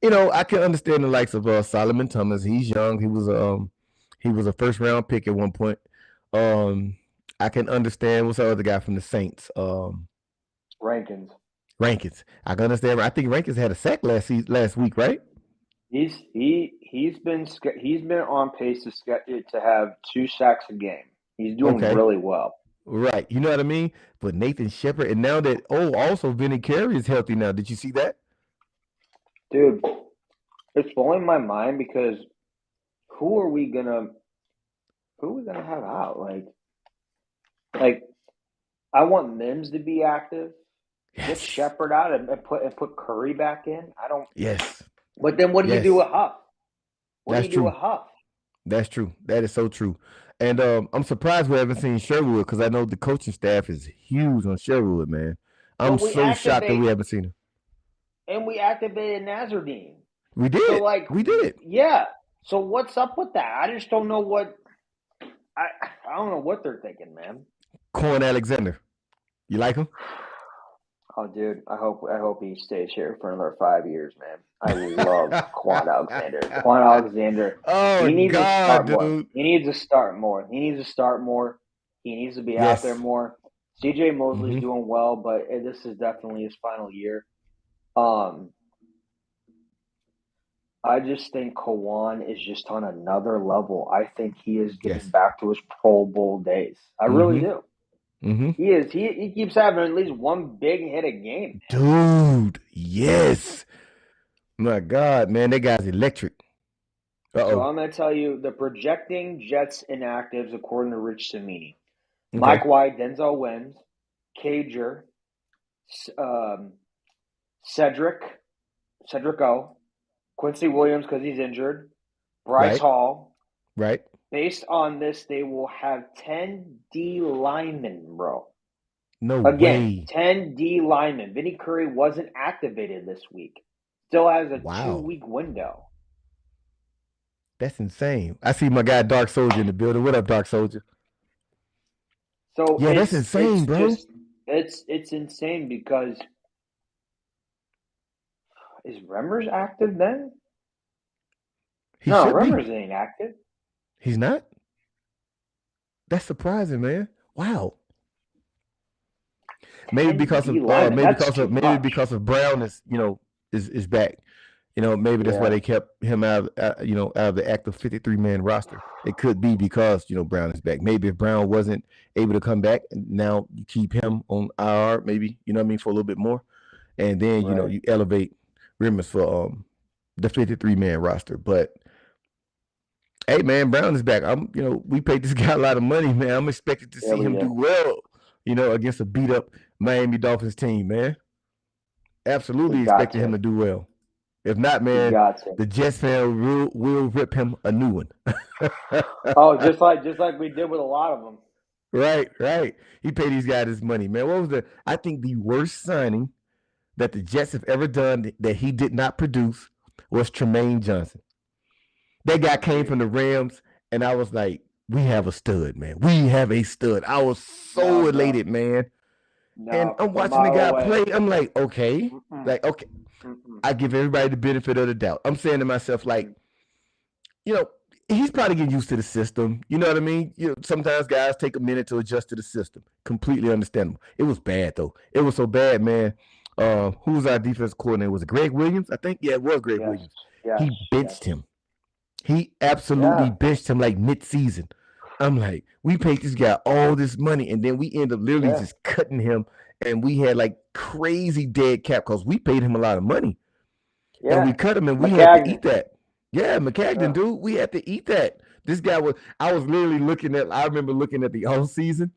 dude. I can understand the likes of Solomon Thomas. He's young. He was a first round pick at one point. Um, I can understand what's the other guy from the Saints. Rankins. Rankins. I can understand. I think Rankins had a sack last week, right? He's been on pace to have 2 sacks a game. He's doing Okay. really well, Right. You know what I mean? But Nathan Shepard, and now that also Vinny Curry is healthy now. Did you see that? dude. It's blowing my mind because who are we gonna who are we gonna have out? Like I want Mims to be active. Get Yes. Shepard out and put Curry back in. I don't. Yes. But then what do you do Yes. with Huff? What do That's you do true. with Huff? That's true. That is so true. And I'm surprised we haven't seen Sherwood because I know the coaching staff is huge on Sherwood, man. I'm But we so shocked that we activate haven't seen him. and we activated Nazardine. We So did. like, We did. yeah. So what's up with that? I just don't know what I I don't know what they're thinking, man. Corn Alexander. You like him? Oh, dude, I hope he stays here for another 5 years, man. I love Quan Alexander. Quan Alexander, Oh he needs to God, start more. dude. He needs to start more. He needs to start more. He needs to be out there Yes. more. CJ Mosley's Hmm. doing well, but this is definitely his final year. Um, I just think Kawan is just on another level. I think he is getting Yes. back to his Pro Bowl days. I really Hmm. do. Hmm. He is. He keeps having at least one big hit a game. Dude. Yes. My God, man, that guy's electric. So Uh-oh. I'm going to tell you the projecting Jets inactives according to Rich Samini. Okay. Mike White, Denzel Wins, Cager, um, Cedric, Cedric O, Quincy Williams because he's injured, Bryce Right. Hall. Right. Based on this, they will have 10 D linemen, bro. No Again, way. 10 D linemen. Vinny Curry wasn't activated this week. Still has a Wow. 2 week window. That's insane. I see my guy Dark Soldier in the building. What up, Dark Soldier? So Yeah, that's it's insane, bro. just it's insane because is Remmers active then? He No, should be. Remmers ain't active. He's not? That's surprising, man. Wow. Maybe 10 because D of linemen. That's too maybe much. because of Brown is back. Maybe that's why Yeah, they kept him out, out of the active 53-man roster. It could be because Brown is back. Maybe if Brown wasn't able to come back, now you keep him on IR, maybe for a little bit more, and then right. you elevate Rimmers for the 53-man roster. But hey, man, Brown is back. We paid this guy a lot of money, man. I'm expected to Yeah, see we him do did. well, against a beat up Miami Dolphins team, man. We Absolutely got expecting to. him to do well. If not, We man, got to. the Jets fan will rip him a new one. Oh, just like we did with a lot of them. Right, right. He paid these guys his money, man. What was I think the worst signing that the Jets have ever done that he did not produce was Tremaine Johnson. That guy came Agreed. from the Rams, and I was like, we have a stud, man. We have a stud. I was No, so bro. elated, man. And No, I'm a watching the mile guy away. play. I'm like, okay. Mm-mm. Like, okay. Mm-mm. I give everybody the benefit of the doubt. I'm saying to myself, like, Mm-mm. you know, he's probably getting used to the system. You know what I mean? Sometimes guys take a minute to adjust to the system. Completely understandable. It was bad though. It was so bad, man. Who was our defense coordinator? Was it Greg Williams? I think, yeah, it was Greg Yes, Williams. yes, He yes. benched him. He absolutely Yeah, benched him like mid-season. I'm like, we paid this guy all this money, and then we end up literally yeah, just cutting him, and we had like crazy dead cap because we paid him a lot of money, and we yeah. cut him, and we had to McCagnon. eat that. Yeah, McCagnon, Yeah. dude, we had to eat that. This guy was. I was literally looking at. I remember looking at the off season,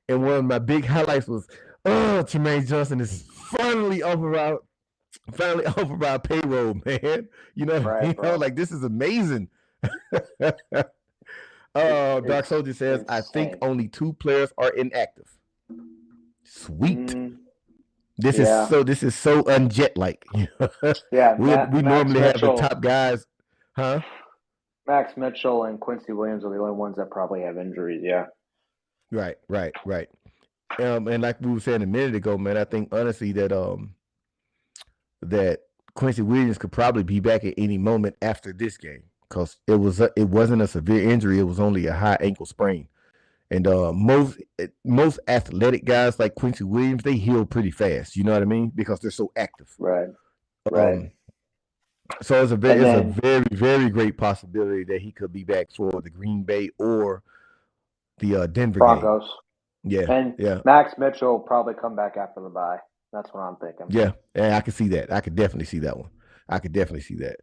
and one of my big highlights was, oh, Tremaine Johnson is finally off of our payroll, man. You know what I Right, mean? I was bro. like, this is amazing. Dark It's Soldier says, I think insane. only two players are inactive. Sweet. Mm, This is yeah, so unjet like. yeah. We Max normally have the Mitchell, top guys, huh? Max Mitchell, and Quincy Williams are the only ones that probably have injuries. Yeah, Right, right, right. And like we were saying a minute ago, man, I think honestly that Quincy Williams could probably be back at any moment after this game because it wasn't a severe injury; it was only a high ankle sprain. And most athletic guys like Quincy Williams, they heal pretty fast. You know what I mean? Because they're so active. right, right. Um, so And it's a then very very great possibility that he could be back for the Green Bay or the Denver game. Broncos Yeah, and yeah, Max Mitchell will probably come back after the bye. That's what I'm thinking. yeah. And I can see that. I could definitely see that one. I could definitely see that.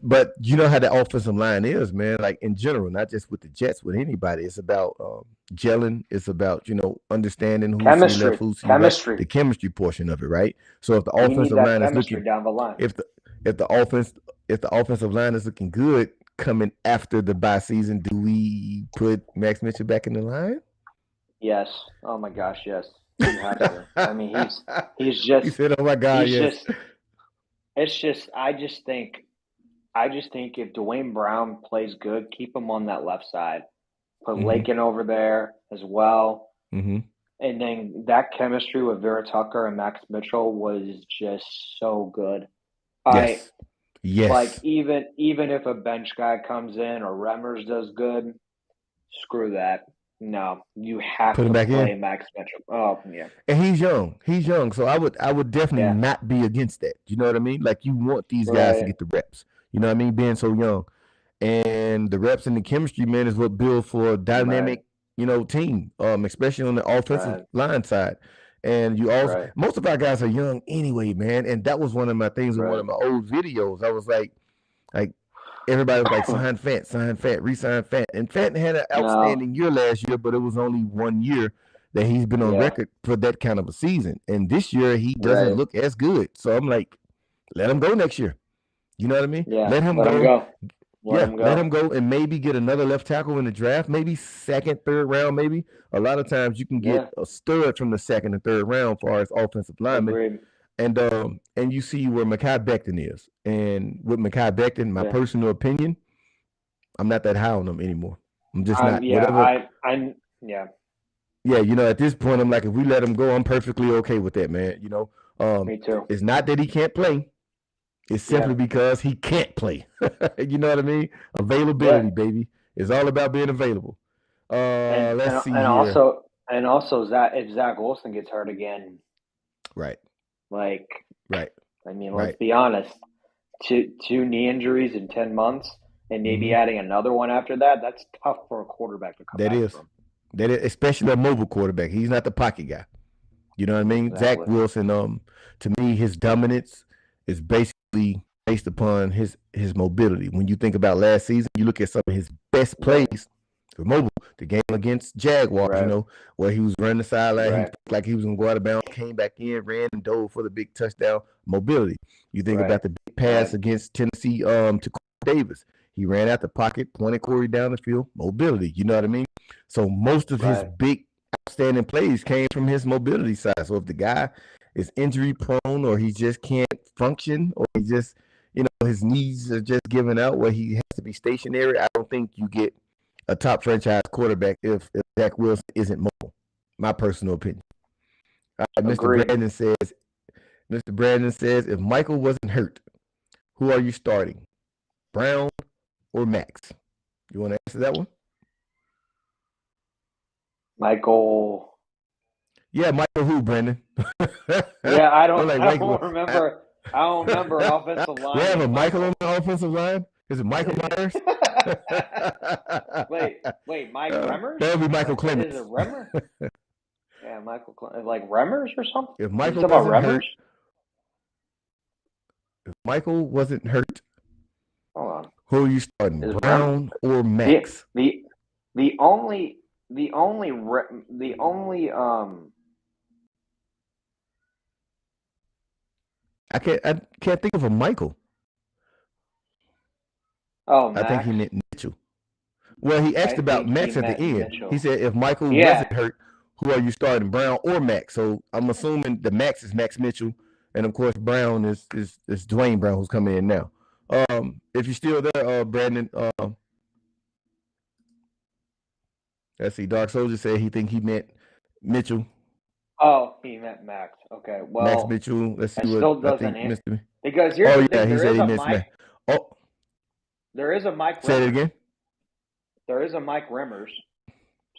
But you know how the offensive line is, man. Like in general, not just with the Jets, with anybody. It's about gelling. It's about understanding who's to your left, Chemistry, who's to your right. chemistry. The chemistry portion of it, right? So if the We need offensive that line is chemistry looking, down the line. if the if the offense if the offensive line is looking good coming after the bye season, do we put Max Mitchell back in the line? Yes. Oh my gosh, yes. You have to. I mean, he's He just said, "Oh my God, he's yes." just it's just I just think if Dwayne Brown plays good, keep him on that left side. Put Mm-hmm. Lakin over there as well. Mm-hmm. And then that chemistry with Vera Tucker and Max Mitchell was just so good. I Yes. like Yes. even if a bench guy comes in or Remmers does good, screw that. No, you have Put him to back in. play Max Mitchell. Oh yeah, And he's young. He's young. So I would definitely yeah, not be against that. You know what I mean? Like you want these guys to right, get the reps. You know what I mean? Being so young. And the reps and the chemistry, man, is what build for a right, dynamic, team. Especially on the offensive right, line side. And you also right, most of our guys are young anyway, man. And that was one of my things in one right. of my old videos. I was like everybody was like, sign Fant, re-sign Fant. And Fant had an No, outstanding year last year, but it was only 1 year that he's been on yeah, record for that kind of a season. And this year he doesn't right, look as good. So I'm like, let him go next year. You know what I mean? yeah. Let him Let him go. go. Let Yeah, him let him go. go and maybe get another left tackle in the draft, maybe second, third round, maybe. A lot of times you can get Yeah, a stud from the second and third round for as offensive linemen. agreed. And you see where Mekhi Becton is. And with Mekhi Becton, my Yeah. personal opinion, I'm not that high on him anymore. I'm just not. Yeah. Whatever. Yeah. Yeah, at this point, I'm like, if we let him go, I'm perfectly okay with that, man. Me too. It's not that he can't play. It's Yeah. simply because he can't play. You know what I mean? Yeah. Availability, baby. It's all about being available. And Let's and see and here. also and also Zach if Zach Wilson gets hurt again, Right, like right, I mean, let's right. be honest. Two knee injuries in 10 months, and maybe Hmm. adding another one after that. That's tough for a quarterback to come That back is. from. That is, especially a mobile quarterback. He's not the pocket guy. You know what I mean? Zach Exactly. Wilson, to me, his dominance is basically based upon his mobility. When you think about last season, you look at some of his best Right. plays for mobile. The game against Jaguars, Right. where he was running the sideline, he Right. looked like he was going to go out of bounds, came back in, ran and dove for the big touchdown. Mobility. You think Right. about the big Right. pass against Tennessee, to Corey Davis. He ran out the pocket, pointed Corey down the field. Mobility. You know what I mean? So most of his Right. big outstanding plays came from his mobility side. So if the guy is injury prone or he just can't function or he just, his knees are just giving out where he has to be stationary, I don't think you get a top franchise quarterback if Zach Wilson isn't mobile. My personal opinion. Mr. Agreed. Brandon says, if Michael wasn't hurt, who are you starting? Brown or Max? You want to answer that one? Michael. Yeah, Michael who, Brandon? Yeah, I'm like, I Michael. don't remember. I don't remember an offensive We line have a named Michael on Michael. the offensive line. Is it Michael Myers? Wait, Mike Remmers? That would be Michael Is it Clemens. Remmer? Yeah, like Remmers or something. If Are you Michael talking about wasn't Remmers? hurt, if Michael wasn't hurt, Hold on. who are you starting, Is Rem Brown or the Max? the the only the only the only I can't think of a Michael. oh, I think he Max. meant Mitchell. Well, he I asked about think he Max at the meant end. He Mitchell. said if Michael Yeah. wasn't hurt, who are you starting, Brown or Max? So I'm assuming the Max is Max Mitchell, and of course Brown is Dwayne Brown who's coming in now. If you're still there, Brandon, let's see. Dark Soldier said he meant Mitchell, Oh, he meant Max. Okay. Max Well, Mitchell. Let's see that what still I doesn't think, answer Mister. because here's Oh the yeah, thing. he said he missed Max. Oh, There is a Mike say it Remmers. again. There is a Mike Remmers.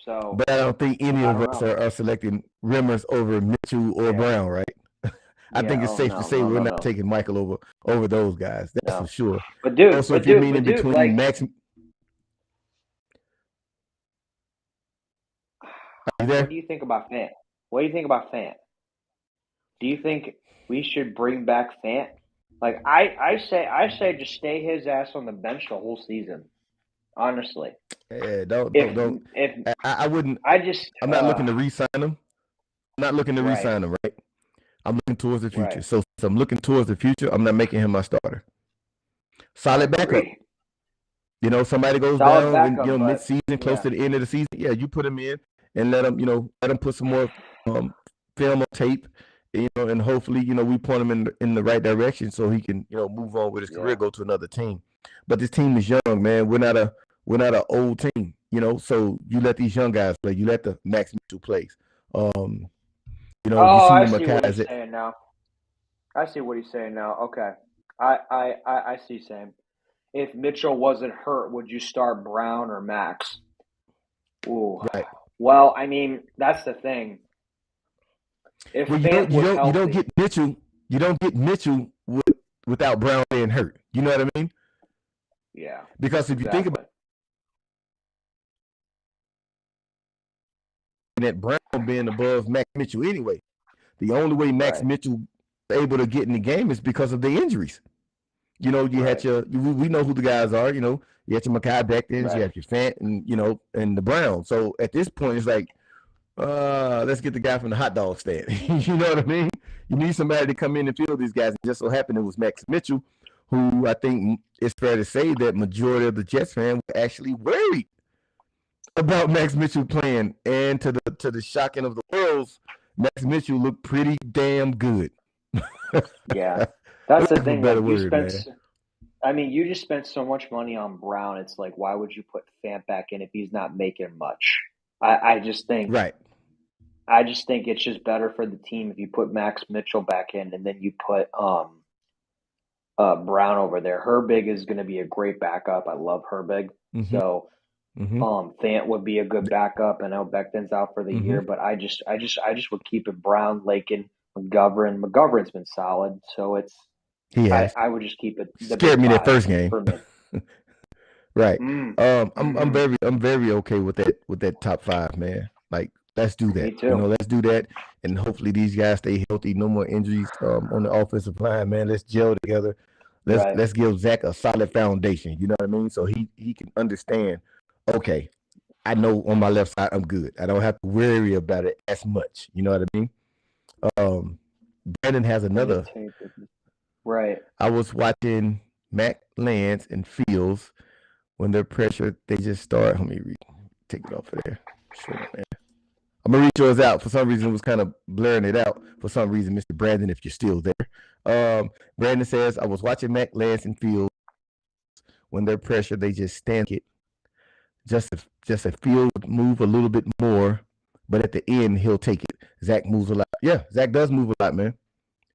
So But I don't think any I of don't us know. are selecting Rimmers over Mitchell or Yeah. Brown, right? I Yeah. think it's Oh safe to no. say No. we're No. not No. taking Michael over those guys. That's for No. sure. But dude. Also, But if you're dude. But meaning dude. between Like, Max, are you what there? do you think about Fant? What do you think about Fant? Do you think we should bring back Fant? Like I say just stay his ass on the bench the whole season. Honestly, Yeah, don't. if I wouldn't. I just I'm not looking to re-sign him. I'm not looking to right, re-sign him, right? I'm looking towards the future. right. So since I'm looking towards the future, I'm not making him my starter. I Solid backup. agree. Somebody goes Solid down and backup, but mid-season, close yeah, to the end of the season. Yeah, you put him in and let him put some more film on tape. And hopefully, we point him in the right direction so he can, move on with his career, yeah. go to another team. But this team is young, man. We're not an old team, So you let these young guys play. You let the Max Mitchell plays. You Oh, see I what see what Makai is. he's saying now. I see what he's saying now. Okay, I see. Sam. If Mitchell wasn't hurt, would you start Brown or Max? Ooh. Right. Well, I mean, that's the thing. If Well, Fant was you don't healthy, get Mitchell. You don't get Mitchell without Brown being hurt. You know what I mean? yeah, Because if you think about exactly. that, Brown being above Max Mitchell anyway, the only way Max Right, Mitchell was able to get in the game is because of the injuries. You had right, we know who the guys are. You had your Makai Bectons, you right. have your Fant, and the Brown. So at this point, it's like, let's get the guy from the hot dog stand. You know what I mean? You need somebody to come in and fill these guys. And just so happened it was Max Mitchell, who I think it's fair to say that majority of the Jets fans were actually worried about Max Mitchell playing. And to the shocking of the world, Max Mitchell looked pretty damn good. Yeah, that's the Lack of a thing. better Like you word, spent, man. I mean, you just spent so much money on Brown. It's like, why would you put Fant back in if he's not making much? I just think, Right. it's just better for the team if you put Max Mitchell back in and then you put Brown over there. Herbig is going to be a great backup. I love Herbig. Mm-hmm. So Mm-hmm. Fant would be a good backup. I know Becton's out for the Mm-hmm. year, but I just would keep it Brown, Lakin, McGovern. McGovern's been solid, so He has. I would just keep it the big Scared me that five first game. for me. Right. Mm. Mm-hmm. I'm very okay with that top five, man. Like, let's do Me that. too. Let's do that, and hopefully these guys stay healthy. No more injuries on the offensive line, man. Let's gel together. Let's Right. let's give Zach a solid foundation. You know what I mean? So he can understand. Okay, I know on my left side I'm good. I don't have to worry about it as much. You know what I mean? Um, Brandon has Let me another. take it. Right. I was watching Mac Lance and Fields when they're pressured. They just start. Let me take it off of there. Sure, man. I'm gonna read yours out. For some reason, it was kind of blaring it out. For some reason, Mr. Brandon, if you're still there, Brandon says, "I was watching Mac Lance and Fields when they're pressured. They just stand it. Just a Field would move a little bit more, but at the end, he'll take it. Zach moves a lot. Yeah, Zach does move a lot, man.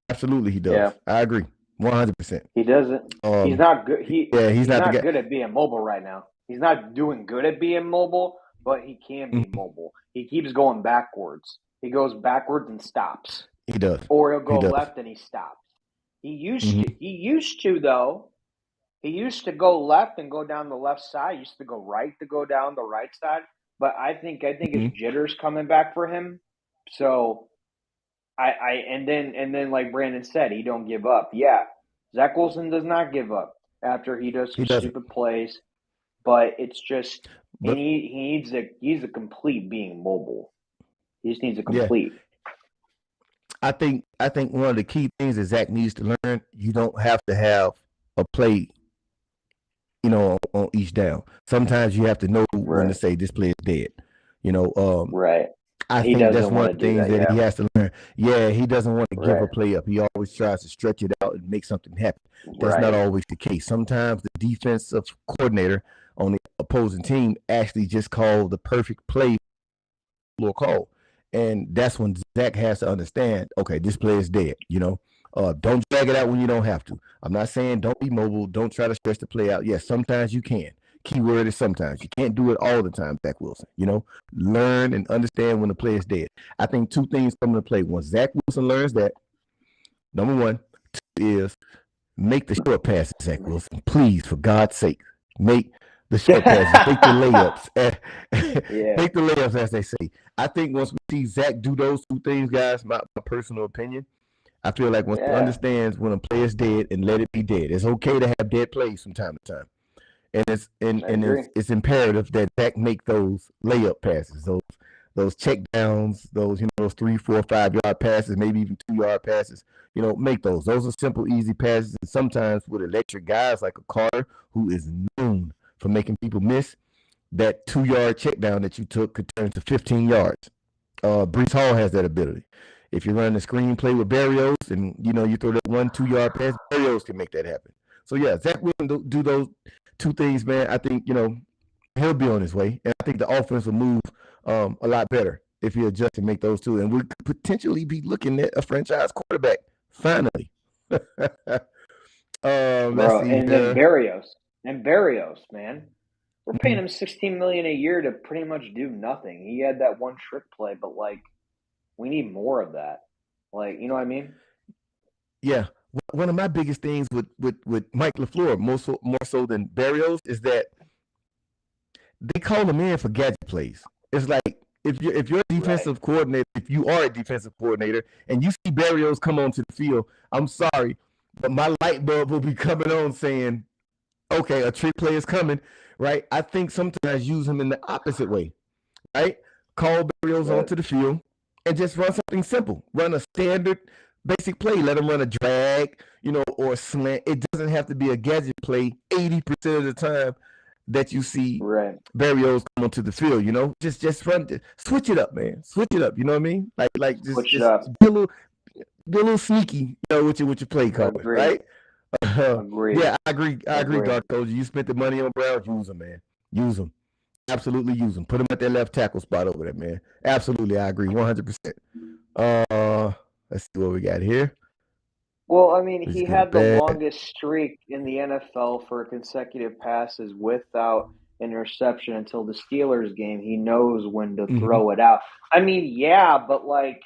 Absolutely, he does. Yeah. I agree, 100%. He doesn't. He's Um, not good. yeah, he's He's not the not guy. good at being mobile right now. He's not doing good at being mobile, but he can be Mhm. mobile. He keeps going backwards. He goes backwards and stops, He does. or he'll He go does. left and he stops. He used to. Hmm. He used to though. He used to go left and go down the left side. He used to go right to go down the right side. But I think his Hmm. jitters coming back for him. So and then like Brandon said, he don't give up. Yeah, Zach Wilson does not give up after he does some He doesn't. stupid plays, but it's just But he's a complete being mobile. He just needs a yeah, complete. I think one of the key things that Zach needs to learn, you don't have to have a play, on each down. Sometimes you have to know when to Right, say this play is dead. You know, um, right. I He think that's doesn't one want of to the do things that. that Yeah, he has to learn. Yeah, he doesn't want to give right, a play up. He always tries to stretch it out and make something happen. That's not right, always the case. Sometimes the defensive coordinator on the opposing team actually just called the perfect play or call. And that's when Zach has to understand, okay, this play is dead, Don't drag it out when you don't have to. I'm not saying don't be mobile, don't try to stretch the play out. Yes, sometimes you can. Keyword is sometimes. You can't do it all the time, Zach Wilson. Learn and understand when the play is dead. I think two things come into play. Once Zach Wilson learns that, number one, is make the short passes, Zach Wilson. Please, for God's sake, make the short passes, make the layups, yeah, make the layups, as they say. I think once we see Zach do those two things, guys, my personal opinion, I feel like once he Yeah, understands when a player's dead and let it be dead, it's okay to have dead plays from time to time. And it's and, I and agree. it's imperative that Dak make those layup passes, those check downs, those those 3, 4, 5 yard passes, maybe even 2 yard passes. Make those. Those are simple, easy passes. And sometimes with electric guys like a Carter, who is known for making people miss, that 2 yard check down that you took could turn to 15 yards. Brees Hall has that ability. If you're running a screen play with Barrios and you throw that 1, 2 yard pass, Barrios can make that happen. So yeah, Zach Wilson do those two things, man. I think he'll be on his way, and I think the offense will move a lot better if he adjusts and make those two, and we could potentially be looking at a franchise quarterback finally. Let's Bro. see And then here. Barrios, man. We're paying Mhm. him $16 million a year to pretty much do nothing. He had that one trick play, but like we need more of that. Like, you know what I mean? Yeah, one of my biggest things with Mike LaFleur, more so than Barrios, is that they call him in for gadget plays. It's like if you're a Right. defensive coordinator, if you are a defensive coordinator, and you see Barrios come onto the field, I'm sorry, but my light bulb will be coming on saying, okay, a trick play is coming, right? I think sometimes use him in the opposite way, right? Call Barrios Right. onto the field and just run something simple. Run a standard basic play. Let him run a drag, or a slant. It doesn't have to be a gadget play 80% of the time that you see Right. Barrios come onto the field, Just run switch it up, man. Switch it up, you know what I mean? Like just Switch it just up. be a little sneaky, with your play calling, Agreed. right? Uh, Agreed. yeah, I agree, Agreed. Dark Coach. You spent the money on Brown, use them, man. Use them. Absolutely use him. Put him at that left tackle spot over there, man. Absolutely, I agree, 100%. Let's see what we got here. Well, I mean, We he just get a had the bad. longest streak in the NFL for consecutive passes without interception until the Steelers game. He knows when to Mm-hmm. throw it out. I mean, yeah, but like,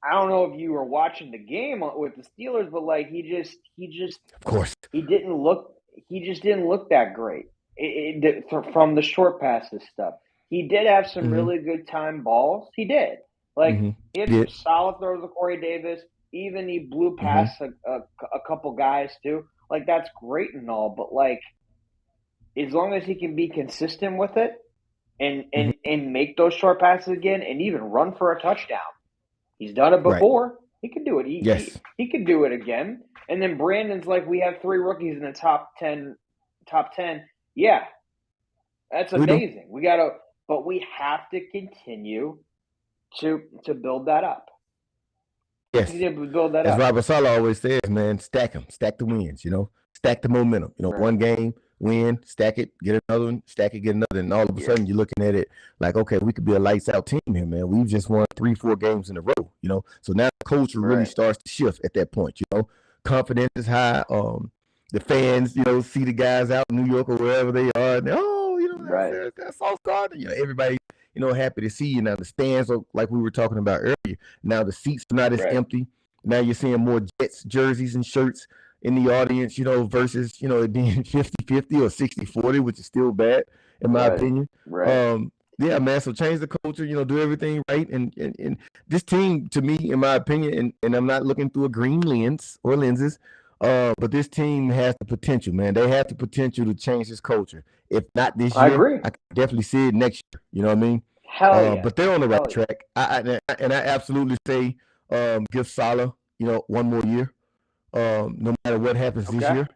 I don't know if you were watching the game with the Steelers, but like, Of course. he didn't look, he just didn't look that great from the short passes stuff. He did have some Mm-hmm. really good time balls. He did. Like, Mm-hmm. he had some Did. solid throws to Corey Davis. Even he blew Mm-hmm. past a couple guys too. Like, that's great and all, but like, as long as he can be consistent with it and Mm-hmm. make those short passes again and even run for a touchdown. He's done it Right. before. He can do it. Yes. He could do it again. And then Brandon's like, we have 3 rookies in the top 10. Top 10. Yeah, that's We do. amazing. But we have to continue to build that up. Yes. Continue to build that As up. Robert Saleh always says, man, stack them, stack the wins. Stack the momentum. Right. One game, win, stack it, get another one, stack it, get another, and all of a Yeah. sudden you're looking at it like, okay, we could be a lights out team here, man. We've just won 3, 4 games in a row. So now the culture really Right. starts to shift at that point. Confidence is high. The fans, see the guys out in New York or wherever they are, and Right. that's all started. Everybody, happy to see you now. The stands are like we were talking about earlier. Now the seats are not as Right. empty. Now you're seeing more Jets jerseys and shirts in the audience, versus, it being 50-50 or 60-40, which is still bad in my Right. opinion. Right. Yeah, man. So change the culture, do everything right. And this team, to me, in my opinion, and I'm not looking through a green lens or lenses, but this team has the potential, man. They have the potential to change this culture. If not this I year, agree. I can definitely see it next year. You know what I mean? Hell yeah. But they're on the right Hell yeah. track. I absolutely say give Salah, 1 more year. No matter what happens this Okay. year,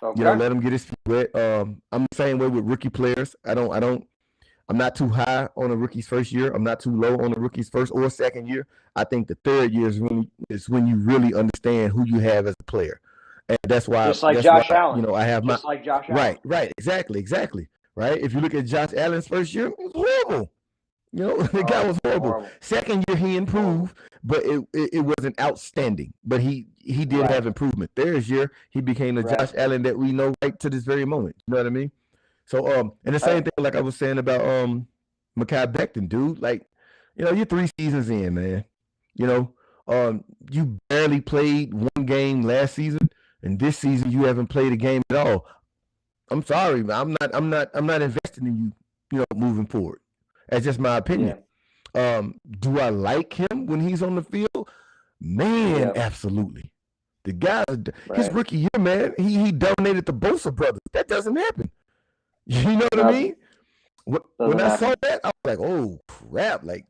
Okay. let him get his feet wet. I'm the same way with rookie players. I'm not too high on a rookie's first year. I'm not too low on a rookie's first or second year. I think the third year is when you really understand who you have as a player, and that's why Just like Josh Allen. I have my Just like Josh Allen. right, exactly, right. If you look at Josh Allen's first year, it was horrible. The guy was horrible. Horrible. Second year he improved, but it wasn't outstanding. But he did Right. have improvement. Third year he became the Right. Josh Allen that we know right to this very moment. You know what I mean? So and the I, same thing like I was saying about Mekhi Becton, dude. Like, you're 3 seasons in, man. You know, you barely played one game last season, and this season you haven't played a game at all. I'm sorry, but I'm not investing in you, moving forward. That's just my opinion. yeah. Do I like him when he's on the field? Man, Yep. absolutely. The guy, his Right. rookie year, man, he dominated the Bosa brothers. That doesn't happen. You know what I Doesn't mean? When doesn't I saw happen. that, I was like, oh crap! Like,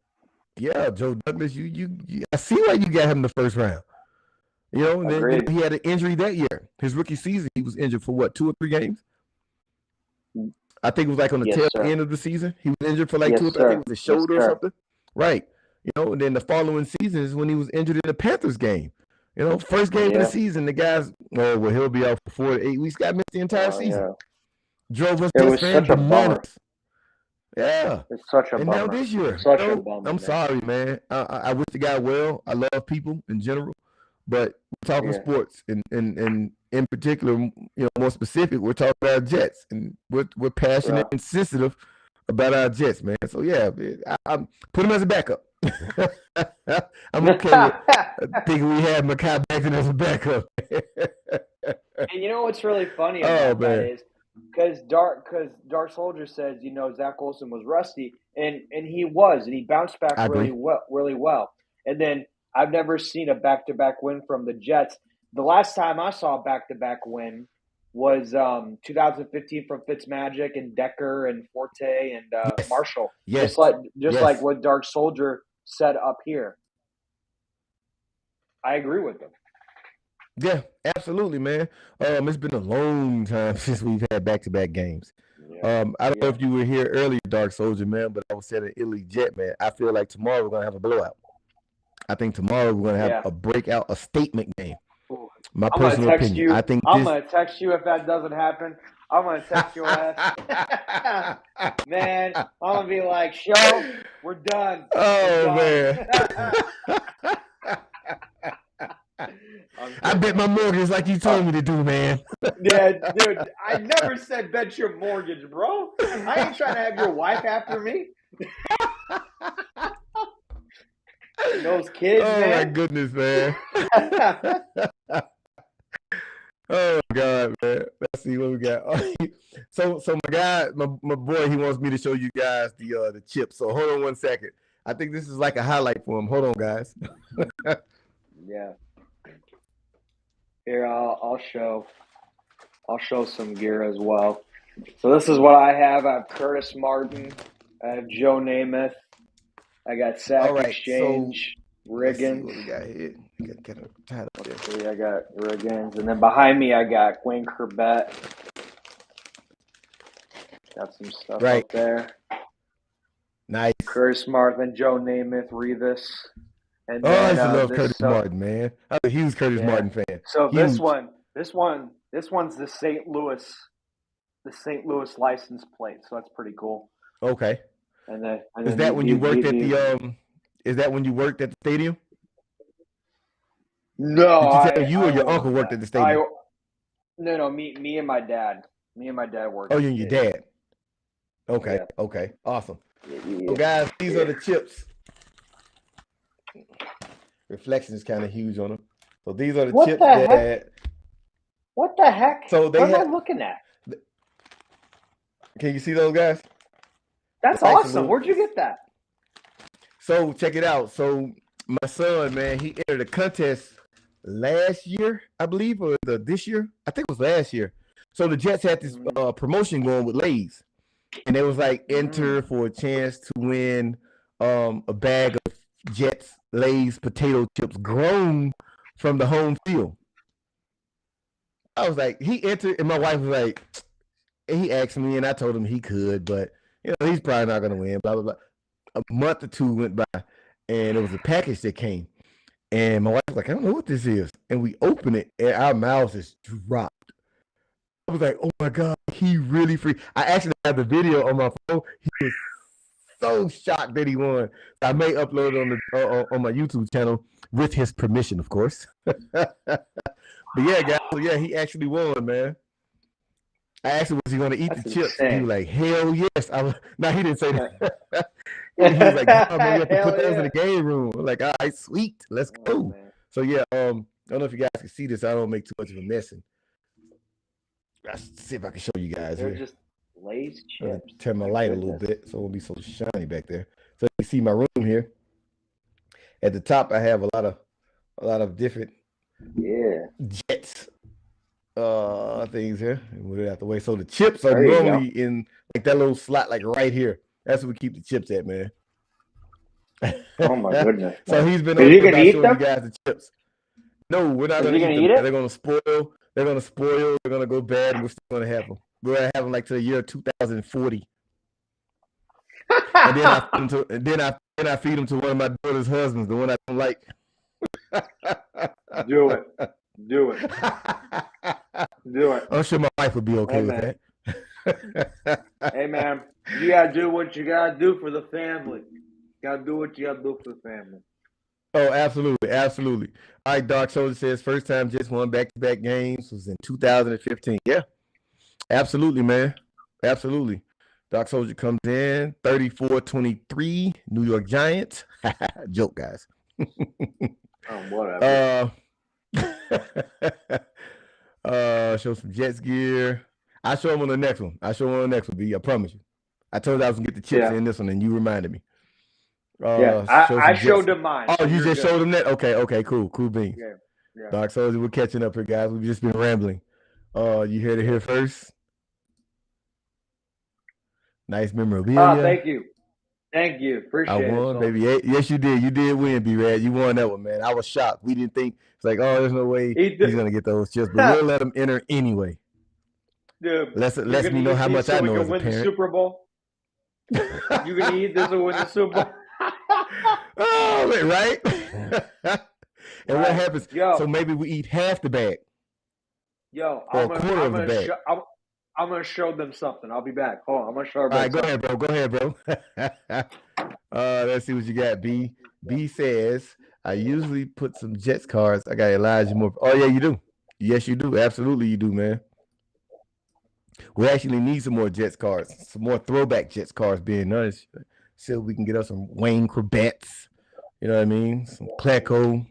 yeah, Joe Douglas, I see why you got him in the first round. And then Agreed. he had an injury that year. His rookie season, he was injured for what, 2 or 3 games? I think it was like on the Yes, tail sir. end of the season. He was injured for like 2 or Yes, 3. I think sir. it was a Yes, shoulder or sir. something. Right. And then the following season is when he was injured in the Panthers game. First game of the Yeah. season, the guys, oh, well, he'll be out for 4 to 8 weeks. Got missed the entire Oh season. yeah. Drove us It Jets was fan such a bananas. bummer. Yeah. It's such a And now bummer. this year, Such a bummer, I'm man. sorry, man. I wish the guy well. I love people in general, but we're talking Yeah. sports, and in particular, more specific, we're talking about Jets, and we're passionate Bro. and sensitive about our Jets, man. So yeah, I'm put him as a backup. I'm okay with thinking we had Mekhi Becton as a backup. And you know what's really funny Oh about that man, is because Dark Soldier says Zach Wilson was rusty, and he was, and he bounced back I agree. really well. And then I've never seen a back to back win from the Jets. The last time I saw a back to back win was 2015 from Fitzmagic and Decker and Forte and Yes, Marshall. yes, Just like yes. what Dark Soldier said up here. I agree with him. Yeah, absolutely, man. It's been a long time since we've had back-to-back games. Yeah. I don't know Yeah. if you were here earlier, Dark Soldier, man, but I was saying Italy Jet, man. I feel like tomorrow we're gonna have a blowout. I think tomorrow we're gonna have Yeah. a breakout, a statement game. Ooh. My I'm gonna personal text opinion. I you. think I'm this. gonna text you if that doesn't happen. I'm gonna text your ass. Man, I'm gonna be like, show, we're done. We're Oh done. man. I'm I bet kidding. my I'm kidding. mortgage like you told me to do, man. Yeah, dude, I never said bet your mortgage, bro. I ain't trying to have your wife after me. Those kids, Oh my man. goodness, man. Oh my God, man. Let's see what we got. So my guy, my boy, he wants me to show you guys the chips. So hold on 1 second. I think this is like a highlight for him. Hold on, guys. Yeah. Here, I'll show some gear as well. So this is what I have. I have Curtis Martin. I have Joe Namath. I got Sack All right. So Exchange, let's see what we Riggins. got here. Get it tied up there. Let's see, I got Riggins. And then behind me, I got Wayne Corbett. Got some stuff Right. up there. Nice. Curtis Martin, Joe Namath, Revis. And Oh, I then used to love this. Curtis Martin, man. I'm a huge Curtis Yeah. Martin fan. So Huge. this one's the St. Louis license plate. So that's pretty cool. Okay. And then Is that when you worked at the Is that when you worked at the stadium? No, Did you tell me you I or your work uncle for worked that. at the stadium? No, me and my dad. Me and my dad work Oh, at you the and your stadium. dad. Okay. Yeah. Okay. Awesome. Yeah. So guys, these are the chips. Reflection is kind of huge on them. So these are the What chips the that. heck? What the heck? So they what am I have. looking at? Can you see those guys? That's Nice awesome. little, Where'd you get that? So check it out. So my son, man, he entered a contest last year, I believe, or this year. I think it was last year. So the Jets had this promotion going with Lay's, and it was like enter for a chance to win a bag of Jets Lay's potato chips grown from the home field. I was like, he entered, and my wife was like, he asked me, and I told him he could, but he's probably not going to win. Blah blah blah. A month or two went by, and it was a package that came, and my wife was like, I don't know what this is, and we opened it, and our mouths just dropped. I was like, oh my God, he really free. I actually have the video on my phone. He was so shocked that he won. I may upload it on my YouTube channel with his permission, of course. But yeah, guys, so yeah, he actually won, man. I asked him, was he going to eat That's the chips? And he was insane. like, hell yes. No, he didn't say that. He was like, oh, man, we have to put those in the game room. I'm like, all right, sweet. Let's go. Man. So yeah, I don't know if you guys can see this. I don't make too much of a mess. Let's see if I can show you guys They're here. just Lay's chips. Turn my light a little bit so it won't be so shiny back there. So you see my room here. At the top, I have a lot of a lot of different Jets things here. And we have to wait. So the chips are There you go. normally in like that little slot, like right here. That's where we keep the chips at, man. Oh my goodness, So man. he's been Is on he here gonna about eat showing you them? guys the chips. No, we're not Is gonna he gonna eat them. eat it? They're gonna spoil. They're gonna spoil. They're gonna go bad, and we're still gonna have them. We're gonna have them like to the year 2040, and then I feed them to, then I feed them to one of my daughter's husbands, the one I don't like. Do it. Do it. Do it. I'm sure my wife would be okay Hey with man. that. Hey man. You gotta do what you gotta do for the family. Gotta do what you gotta do for the family. Oh, absolutely, absolutely. All right, Dark Soldier says first time just won back-to-back games was in 2015. Yeah, absolutely, man. Absolutely. Dark Soldier comes in 34-23, New York Giants. Joke, guys. Whatever. Show some Jets gear. I'll show them on the next one. I'll show them on the next one, B. I promise you. I told you I was gonna get the chips Yeah. in this one, and you reminded me. Yeah. Show I some showed Jets. them mine, Oh, so you you're just good. showed them that? Okay, cool beans. Yeah. Yeah. Dark Soldier, we're catching up here, guys. We've just been rambling. You heard it here first. Nice memorabilia. Thank you. Thank you. I Appreciate it, won, Phil. baby. Yes, you did. You did win, B-Rad. You won that one, man. I was shocked. We didn't think it's like, oh, there's no way he's gonna get those chips, but we'll let him enter anyway. Dude, Lets you're me gonna know eat how these much so I we know can as a win the parent. Super Bowl? You're gonna eat this and win the Super Bowl? Oh, wait, right? And what happens? Yo, So maybe we eat half the bag. Yo, or a quarter of the bag. I'm gonna show them something. I'll be back. Hold on, I'm gonna show All everybody. right, go ahead, bro. Let's see what you got, B. B says, I usually put some Jets cards. I got Elijah Moore. Oh, yeah, you do. Yes, you do. Absolutely, you do, man. We actually need some more Jets cards, some more throwback Jets cards, being honest. So we can get us some Wayne Corbett's, you know what I mean? Some Klecko,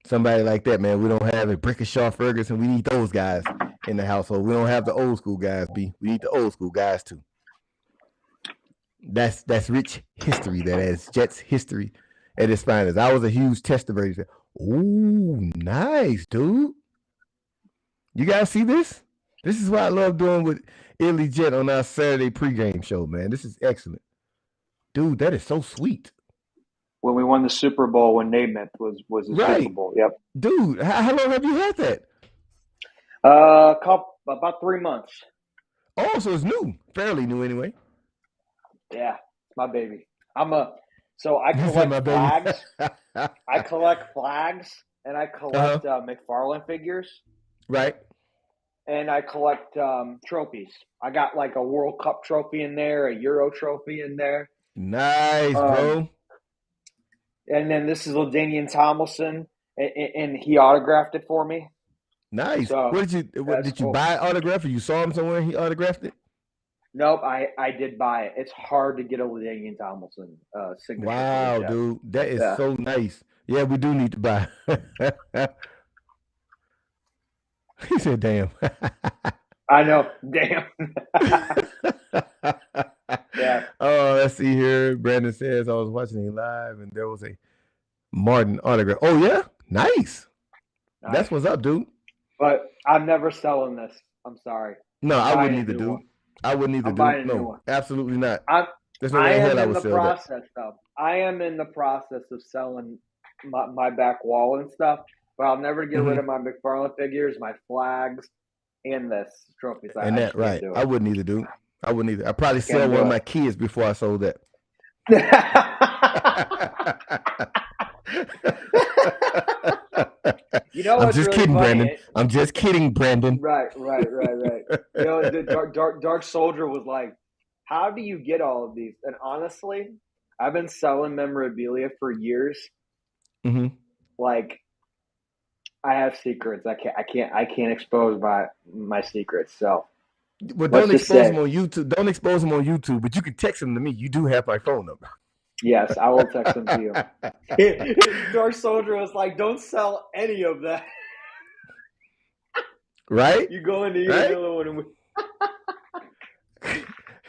somebody like that, man. We don't have a Brickashaw Ferguson. We need those guys in the household. We don't have the old school guys, B. We need the old school guys, too. That's rich history. That is Jets history at its finest. I was a huge Testaverde fan. Ooh, nice, dude. You guys see this? This is what I love doing with Illy Jet on our Saturday pregame show, man. This is excellent. Dude, that is so sweet. When we won the Super Bowl, when Namath was the Super Bowl. Yep. Dude, how long have you had that? About 3 months. Oh, so it's new. Fairly new anyway. Yeah, my baby. I collect flags. I collect flags and I collect McFarlane figures. Right. And I collect trophies. I got like a World Cup trophy in there, a Euro trophy in there. Nice, bro. And then this is LaDainian Tomlinson, and he autographed it for me. Nice. So, did you buy an autograph, or you saw him somewhere and he autographed it? Nope, I did buy it. It's hard to get a LaDainian Tomlinson signature. Wow, dude, that is so nice. Yeah, we do need to buy. He said, "Damn." I know, damn. Yeah. Oh, let's see here. Brandon says I was watching it live, and there was a Martin autograph. Oh yeah, nice. That's what's up, dude. But I'm never selling this. I'm sorry. No, I wouldn't either, dude. I wouldn't either, dude. No, absolutely not. There's no way in hell I would sell that. Though. I am in the process of selling my back wall and stuff, but I'll never get rid of my McFarlane figures, my flags, and this trophies. And that, right. I wouldn't either, dude. I wouldn't either. I'd probably sell one of my kids before I sold that. You know, I'm just really kidding, funny. Brandon. I'm just kidding, Brandon. Right. You know, the Dark Soldier was like, "How do you get all of these?" And honestly, I've been selling memorabilia for years. Mm-hmm. Like, I have secrets. I can't expose my secrets. So, well, don't expose them on YouTube. Don't expose them on YouTube, but you can text them to me. You do have my phone number. Yes, I will text them to you. Dark Soldier was like, "Don't sell any of that." Right? You go into another one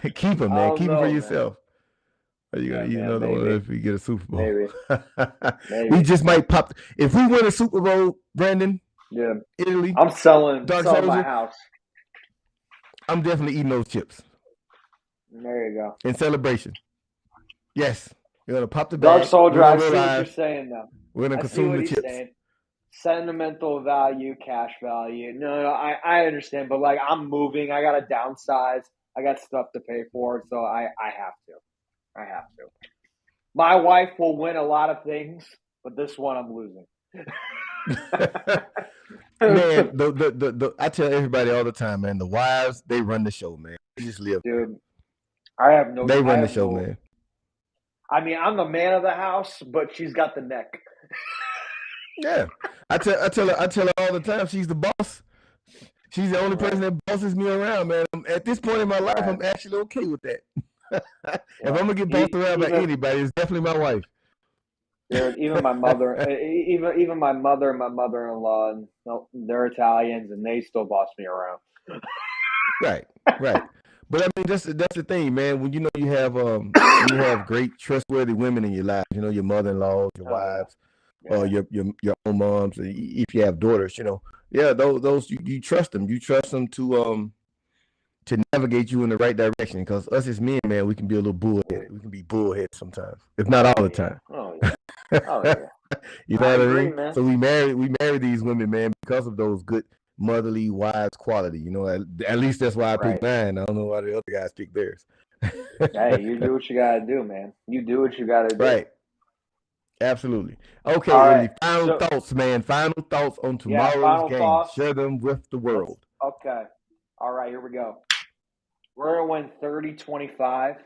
and keep them, man. Keep them for yourself. Are you gonna Yeah, eat man, another one maybe, if we get a Super Bowl? maybe, We maybe. just might pop. If we win a Super Bowl, Brandon, Yeah, Italy, I'm Dark selling my Soldier, house. I'm definitely eating those chips There you go. in celebration. Yes, we're gonna pop the Dark bag. We're Soldier, gonna I see what you're realize saying though. we're gonna I see consume what the he's chips. saying. Sentimental value, cash value. No, I understand, but like I'm moving, I gotta downsize, I got stuff to pay for, so I have to. I have to. My wife will win a lot of things, but this one I'm losing. Man, I tell everybody all the time, man. The wives, they run the show, man. They just live. Dude, I have no They I run the have show, no man. I mean, I'm the man of the house, but she's got the neck. Yeah, I tell her all the time. She's the boss. She's the only person that bosses me around, man. At this point in my life, Right. I'm actually okay with that. If I'm Yeah. gonna get bossed around by anybody, it's definitely my wife. Dude, even my mother, even my mother and my mother-in-law, and they're Italians, and they still boss me around. Right, right. But I mean, that's the thing, man. When you have great trustworthy women in your life, your mother-in-laws, your Oh wives, or yeah, your own moms, if you have daughters, yeah, those you trust them. You trust them to navigate you in the right direction. Because us as men, man, we can be a little bullheaded. We can be bullheaded sometimes, if not all oh the yeah, time. oh yeah, oh yeah. You know I what I agree, mean? man. So we marry these women, man, because of those good motherly, wise quality. At least that's why I picked Right. mine. I don't know why the other guys picked theirs. Hey, you do what you gotta do, man. You do what you gotta do. Right. Absolutely. Okay, All right. Italy. Final So thoughts, man. Final thoughts on yeah, tomorrow's final game. thoughts. Share them with the Let's. world. Okay. All right. Here we go. We're gonna win 30-25.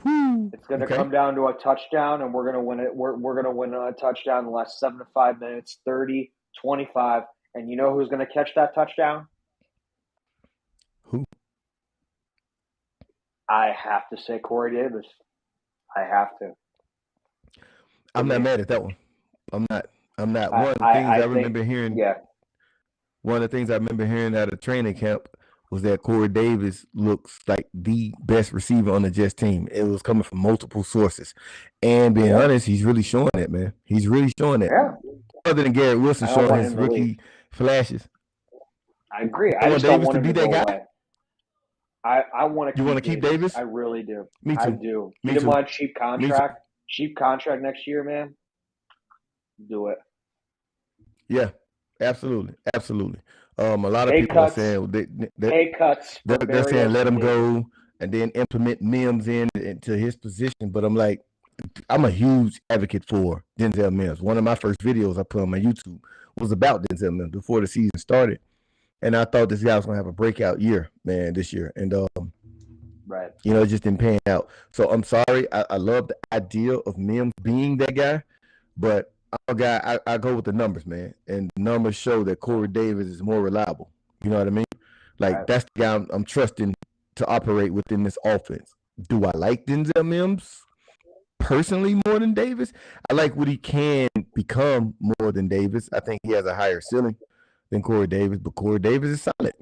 Whew. It's going to Okay. come down to a touchdown, and we're going to win it. We're going to win a touchdown in the last 7 to 5 minutes, 30-25. And you know who's going to catch that touchdown? Who? I have to say Corey Davis. I have to. I'm not mad at that one. I'm not. One of the things I think, remember hearing. yeah. One of the things I remember hearing at a training camp was that Corey Davis looks like the best receiver on the Jets team. It was coming from multiple sources. And being honest, he's really showing it, man. He's really showing it. Yeah. Other than Garrett Wilson I don't showing want his him to leave. rookie flashes. I agree. You I want just don't Davis want to him be to that go guy? away. I want to You want to keep Davis? I really do. Me too. I do. Me Get him too. on a cheap contract. Cheap contract next year, man. Do it. Yeah, absolutely. Absolutely. A lot of Pay people cuts. are saying Pay cuts. they're saying let him go and then implement Mims into his position. But I'm like, I'm a huge advocate for Denzel Mims. One of my first videos I put on my YouTube was about Denzel Mims before the season started. And I thought this guy was going to have a breakout year, man, this year. And, right. It just didn't pan out. So I'm sorry. I love the idea of Mims being that guy. But I'm a guy, I go with the numbers, man. And the numbers show that Corey Davis is more reliable. You know what I mean? Like, that's the guy I'm trusting to operate within this offense. Do I like Denzel Mims personally more than Davis? I like what he can become more than Davis. I think he has a higher ceiling than Corey Davis, but Corey Davis is solid.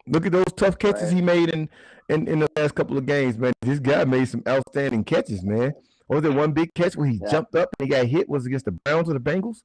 Look at those tough catches he made in the last couple of games, man. This guy made some outstanding catches, man. Or was there one big catch where he jumped up and he got hit? Was it against the Browns or the Bengals?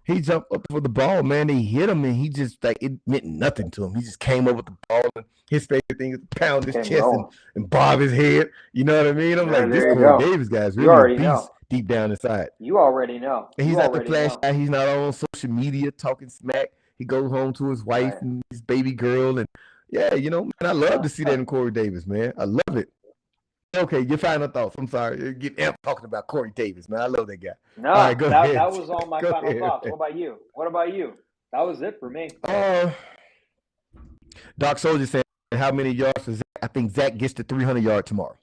He jumped up for the ball, man. They hit him, and he just, like, it meant nothing to him. He just came up with the ball, and his favorite thing is to pound his chest and bob his head. You know what I mean? I'm like, this Corey Davis guy is really a beast deep down inside. You already know. And he's not the flash guy. He's not on social media talking smack. He goes home to his wife and his baby girl. And, yeah, man, I love to see that in Corey Davis, man. I love it. Okay, your final thoughts. I'm sorry. Get amped talking about Corey Davis, man. I love that guy. No, all right, go ahead. That was all my final thoughts. What about you? That was it for me. Doc Soldier said, how many yards for Zach? I think Zach gets to 300 yards tomorrow.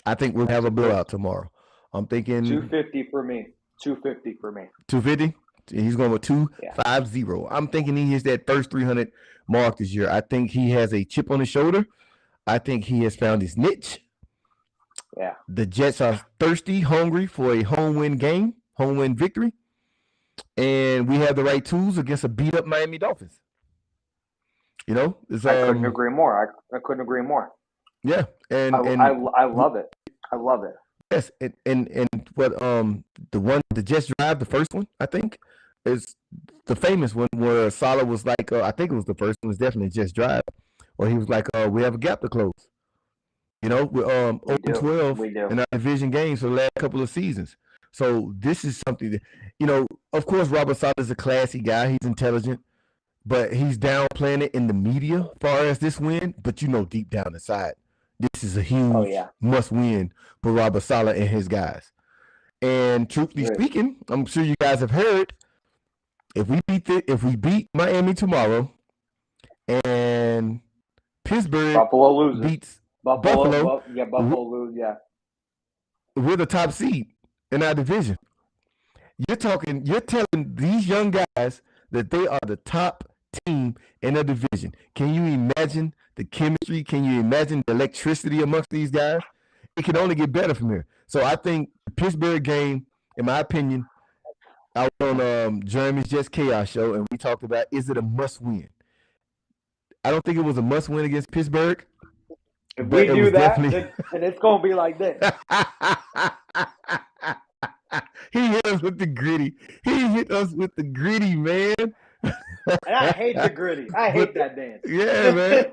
I think we'll have a blowout tomorrow. I'm thinking 250 for me. 250 for me. 250? He's going with 250. I'm thinking he hits that first 300 mark this year. I think he has a chip on his shoulder. I think he has found his niche. Yeah. The Jets are thirsty, hungry for a home win game, home win victory. And we have the right tools against a beat-up Miami Dolphins. I couldn't agree more. I couldn't agree more. Yeah. I love it. I love it. Yes, and what the Jets drive, the first one, I think, is the famous one where Salah was like, I think it was the first one, was definitely Jets drive, or he was like, we have a gap to close. We're We 0 do. 12 We do. in our division games for the last couple of seasons. So this is something that, of course, Robert Salah is a classy guy. He's intelligent, but he's downplaying it in the media as far as this win. But deep down inside, this is a Oh huge yeah. must win for Robert Salah and his guys. And truthfully Right. speaking, I'm sure you guys have heard, if we beat Miami tomorrow and Pittsburgh Buffalo loses. beats Buffalo, Buffalo lose. Yeah. we're the top seed in our division. You're telling these young guys that they are the top team in the division. Can you imagine the chemistry? Can you imagine the electricity amongst these guys? It can only get better from here. So I think the Pittsburgh game, in my opinion, I was on Jeremy's Just Chaos show, and we talked about, is it a must win? I don't think it was a must win against Pittsburgh, If but we it do was that, definitely. then it's gonna be like this. He hit us with the gritty. He hit us with the gritty, man. And I hate the gritty. I hate that dance. Yeah, man.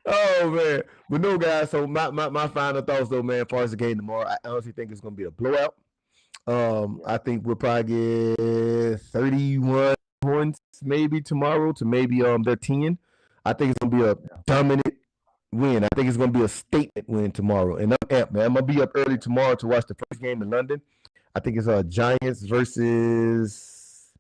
Oh man. But no, guys, so my final thoughts though, man, as far as the game tomorrow, I honestly think it's gonna be a blowout. I think we'll probably get 31 points maybe tomorrow to maybe their 10. I think it's gonna be a dominant win. I think it's gonna be a statement win tomorrow. And I'm amped, man. I'm gonna be up early tomorrow to watch the first game in London. I think it's Giants versus,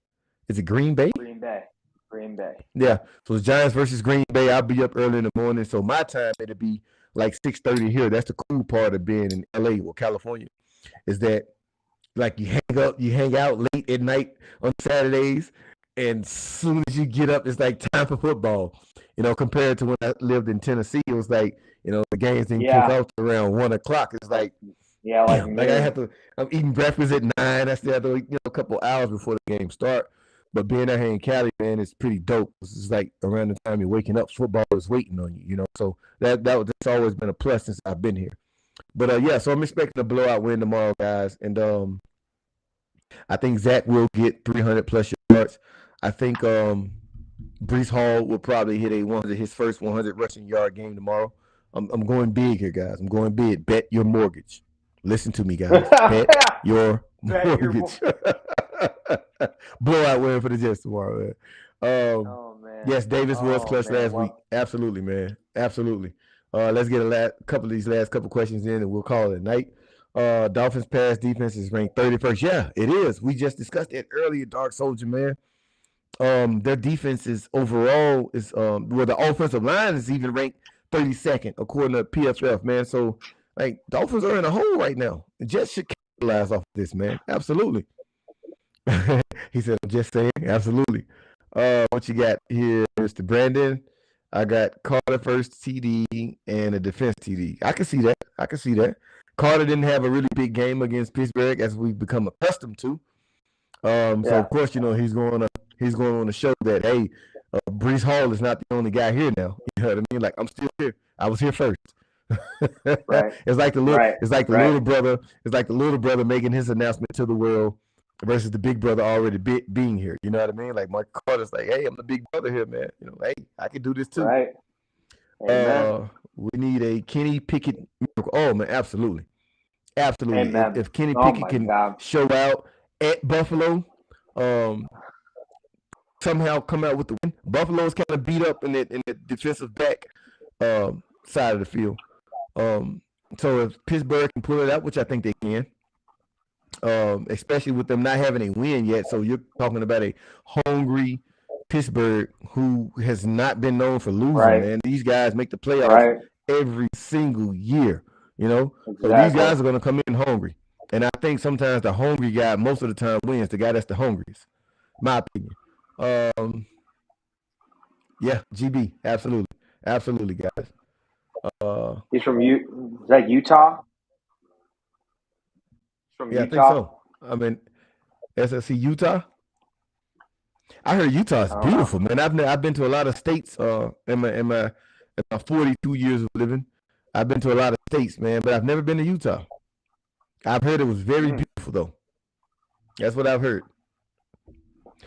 is it Green Bay? Green Bay. Green Bay. Yeah. So it's Giants versus Green Bay. I'll be up early in the morning. So my time it'll be like 6:30 here. That's the cool part of being in LA or California, is that like you hang out late at night on Saturdays, and as soon as you get up, it's like time for football. Compared to when I lived in Tennessee, it was like, the games didn't kick off around 1 o'clock. It's like, like damn, like I'm eating breakfast at 9. I still have to eat, a couple hours before the game start. But being out here in Cali, man, it's pretty dope. It's like around the time you're waking up, football is waiting on you, So that's always been a plus since I've been here. But yeah, so I'm expecting a blowout win tomorrow, guys. And I think Zach will get 300 plus yards. I think Breece Hall will probably hit his first 100 rushing yard game tomorrow. I'm going big here, guys. I'm going big. Bet your mortgage. Listen to me, guys. Bet your mortgage. Blowout win for the Jets tomorrow, man. Oh man. Yes, Davis was clutch last week. Absolutely, man. Absolutely. Let's get a couple of these last couple questions in, and we'll call it a night. Dolphins pass defense is ranked 31st. Yeah, it is. We just discussed it earlier, Dark Soldier, man. Their defense is overall is where the offensive line is even ranked 32nd according to PFF, man. So like Dolphins are in a hole right now. The Jets should capitalize off this, man. Absolutely. He said, I'm just saying, absolutely. What you got here, Mr. Brandon? I got Carter first TD and a defense TD. I can see that. Carter didn't have a really big game against Pittsburgh, as we've become accustomed to. So of course, he's going on to show that, hey, Breece Hall is not the only guy here now. You know what I mean? Like, I'm still here. I was here first. Right. It's like the little brother. It's like the little brother making his announcement to the world versus the big brother already being here. You know what I mean? Like Mark Carter's like, hey, I'm the big brother here, man. Hey, I can do this too. Right. Amen. We need a Kenny Pickett miracle. Oh man, absolutely. If Kenny Pickett can show out at Buffalo, somehow come out with the win. Buffalo's kind of beat up in the defensive back side of the field. So if Pittsburgh can pull it out, which I think they can, especially with them not having a win yet. So you're talking about a hungry Pittsburgh who has not been known for losing, man. These guys make the playoffs every single year, Exactly. So these guys are going to come in hungry. And I think sometimes the hungry guy most of the time wins, the guy that's the hungriest, my opinion. Yeah, GB, absolutely. Absolutely, guys. He's from is that Utah? From Utah? I think so. I mean, SSC Utah. I heard Utah is beautiful, man. I've been to a lot of states in my 42 years of living. I've been to a lot of states, man, but I've never been to Utah. I've heard it was very beautiful, though. That's what I've heard.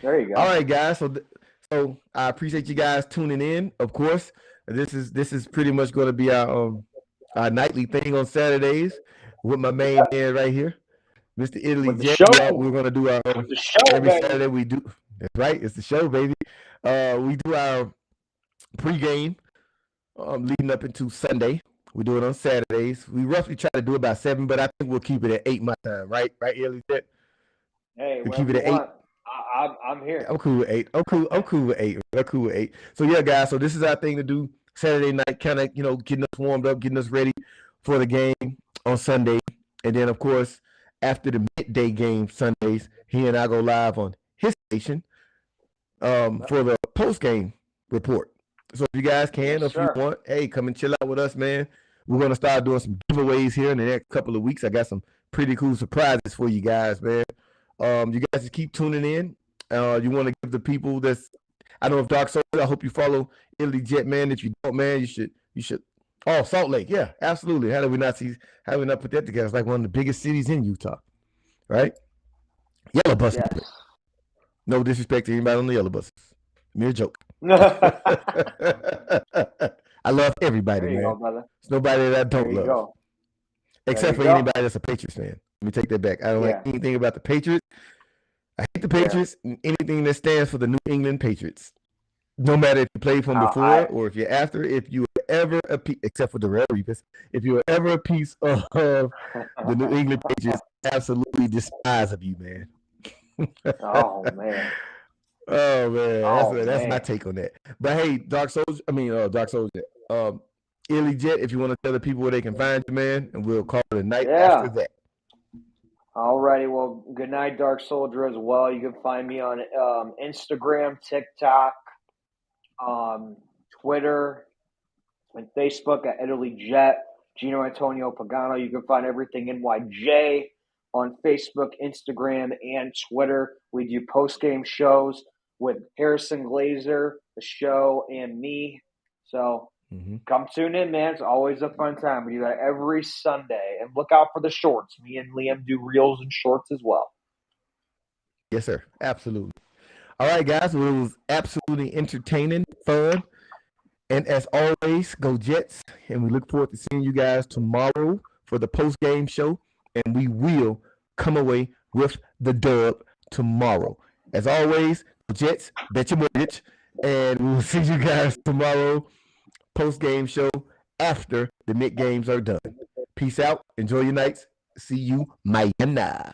There you go. All right, guys. So I appreciate you guys tuning in. Of course, this is pretty much going to be our nightly thing on Saturdays with my main man right here, Mr. Italy With the Jet. show. We're going to do our With the show, every baby. Saturday. We do. That's right. It's the show, baby. We do our pregame leading up into Sunday. We do it on Saturdays. We roughly try to do it by 7, but I think we'll keep it at 8 my time. Right, Italy Jet. Hey, We keep it at 8. I'm here. I'm cool with 8. I'm cool with 8. I'm cool with 8. So yeah, guys. So this is our thing to do Saturday night, kind of getting us warmed up, getting us ready for the game on Sunday, and then of course after the midday game Sundays, he and I go live on his station for the post game report. So if you guys can, Yes, if you want, hey, come and chill out with us, man. We're gonna start doing some giveaways here in the next couple of weeks. I got some pretty cool surprises for you guys, man. You guys just keep tuning in. You want to give the people that's, I don't know if Dark Souls, I hope you follow Italy Jet, man. If you don't, man, you should. Oh, Salt Lake, yeah, absolutely. How did we not put that together? It's like one of the biggest cities in Utah, right? Yellow buses. Yes. No disrespect to anybody on the yellow buses. Mere joke. I love everybody, man. Go, brother. There's nobody that I don't love. Go. Except for anybody that's a Patriots fan. Let me take that back. I don't like anything about the Patriots. I hate the Patriots and anything that stands for the New England Patriots. No matter if you played from before or if you're after, if you were ever a piece, except for the Red Reapers, if you were ever a piece of the New England Patriots, absolutely despise of you, man. Oh, man. Oh, man. That's my take on that. But hey, Dark Soldier, Illy Jet, if you want to tell the people where they can find you, man, and we'll call it a night after that. All righty. Well, good night, Dark Soldier, as well. You can find me on Instagram, TikTok, Twitter, and Facebook at Italy Jet. Gino Antonio Pagano. You can find everything NYJ on Facebook, Instagram, and Twitter. We do post-game shows with Harrison Glazer, the show, and me. So come tune in, man. It's always a fun time. We do that every Sunday. And look out for the shorts. Me and Liam do reels and shorts as well. Yes, sir. Absolutely. All right, guys. Well, it was absolutely entertaining, fun. And as always, go Jets. And we look forward to seeing you guys tomorrow for the post-game show. And we will come away with the dub tomorrow. As always, Jets, bet your mortgage. And we will see you guys tomorrow, post-game show, after the mid games are done. Peace out. Enjoy your nights. See you, Mayana.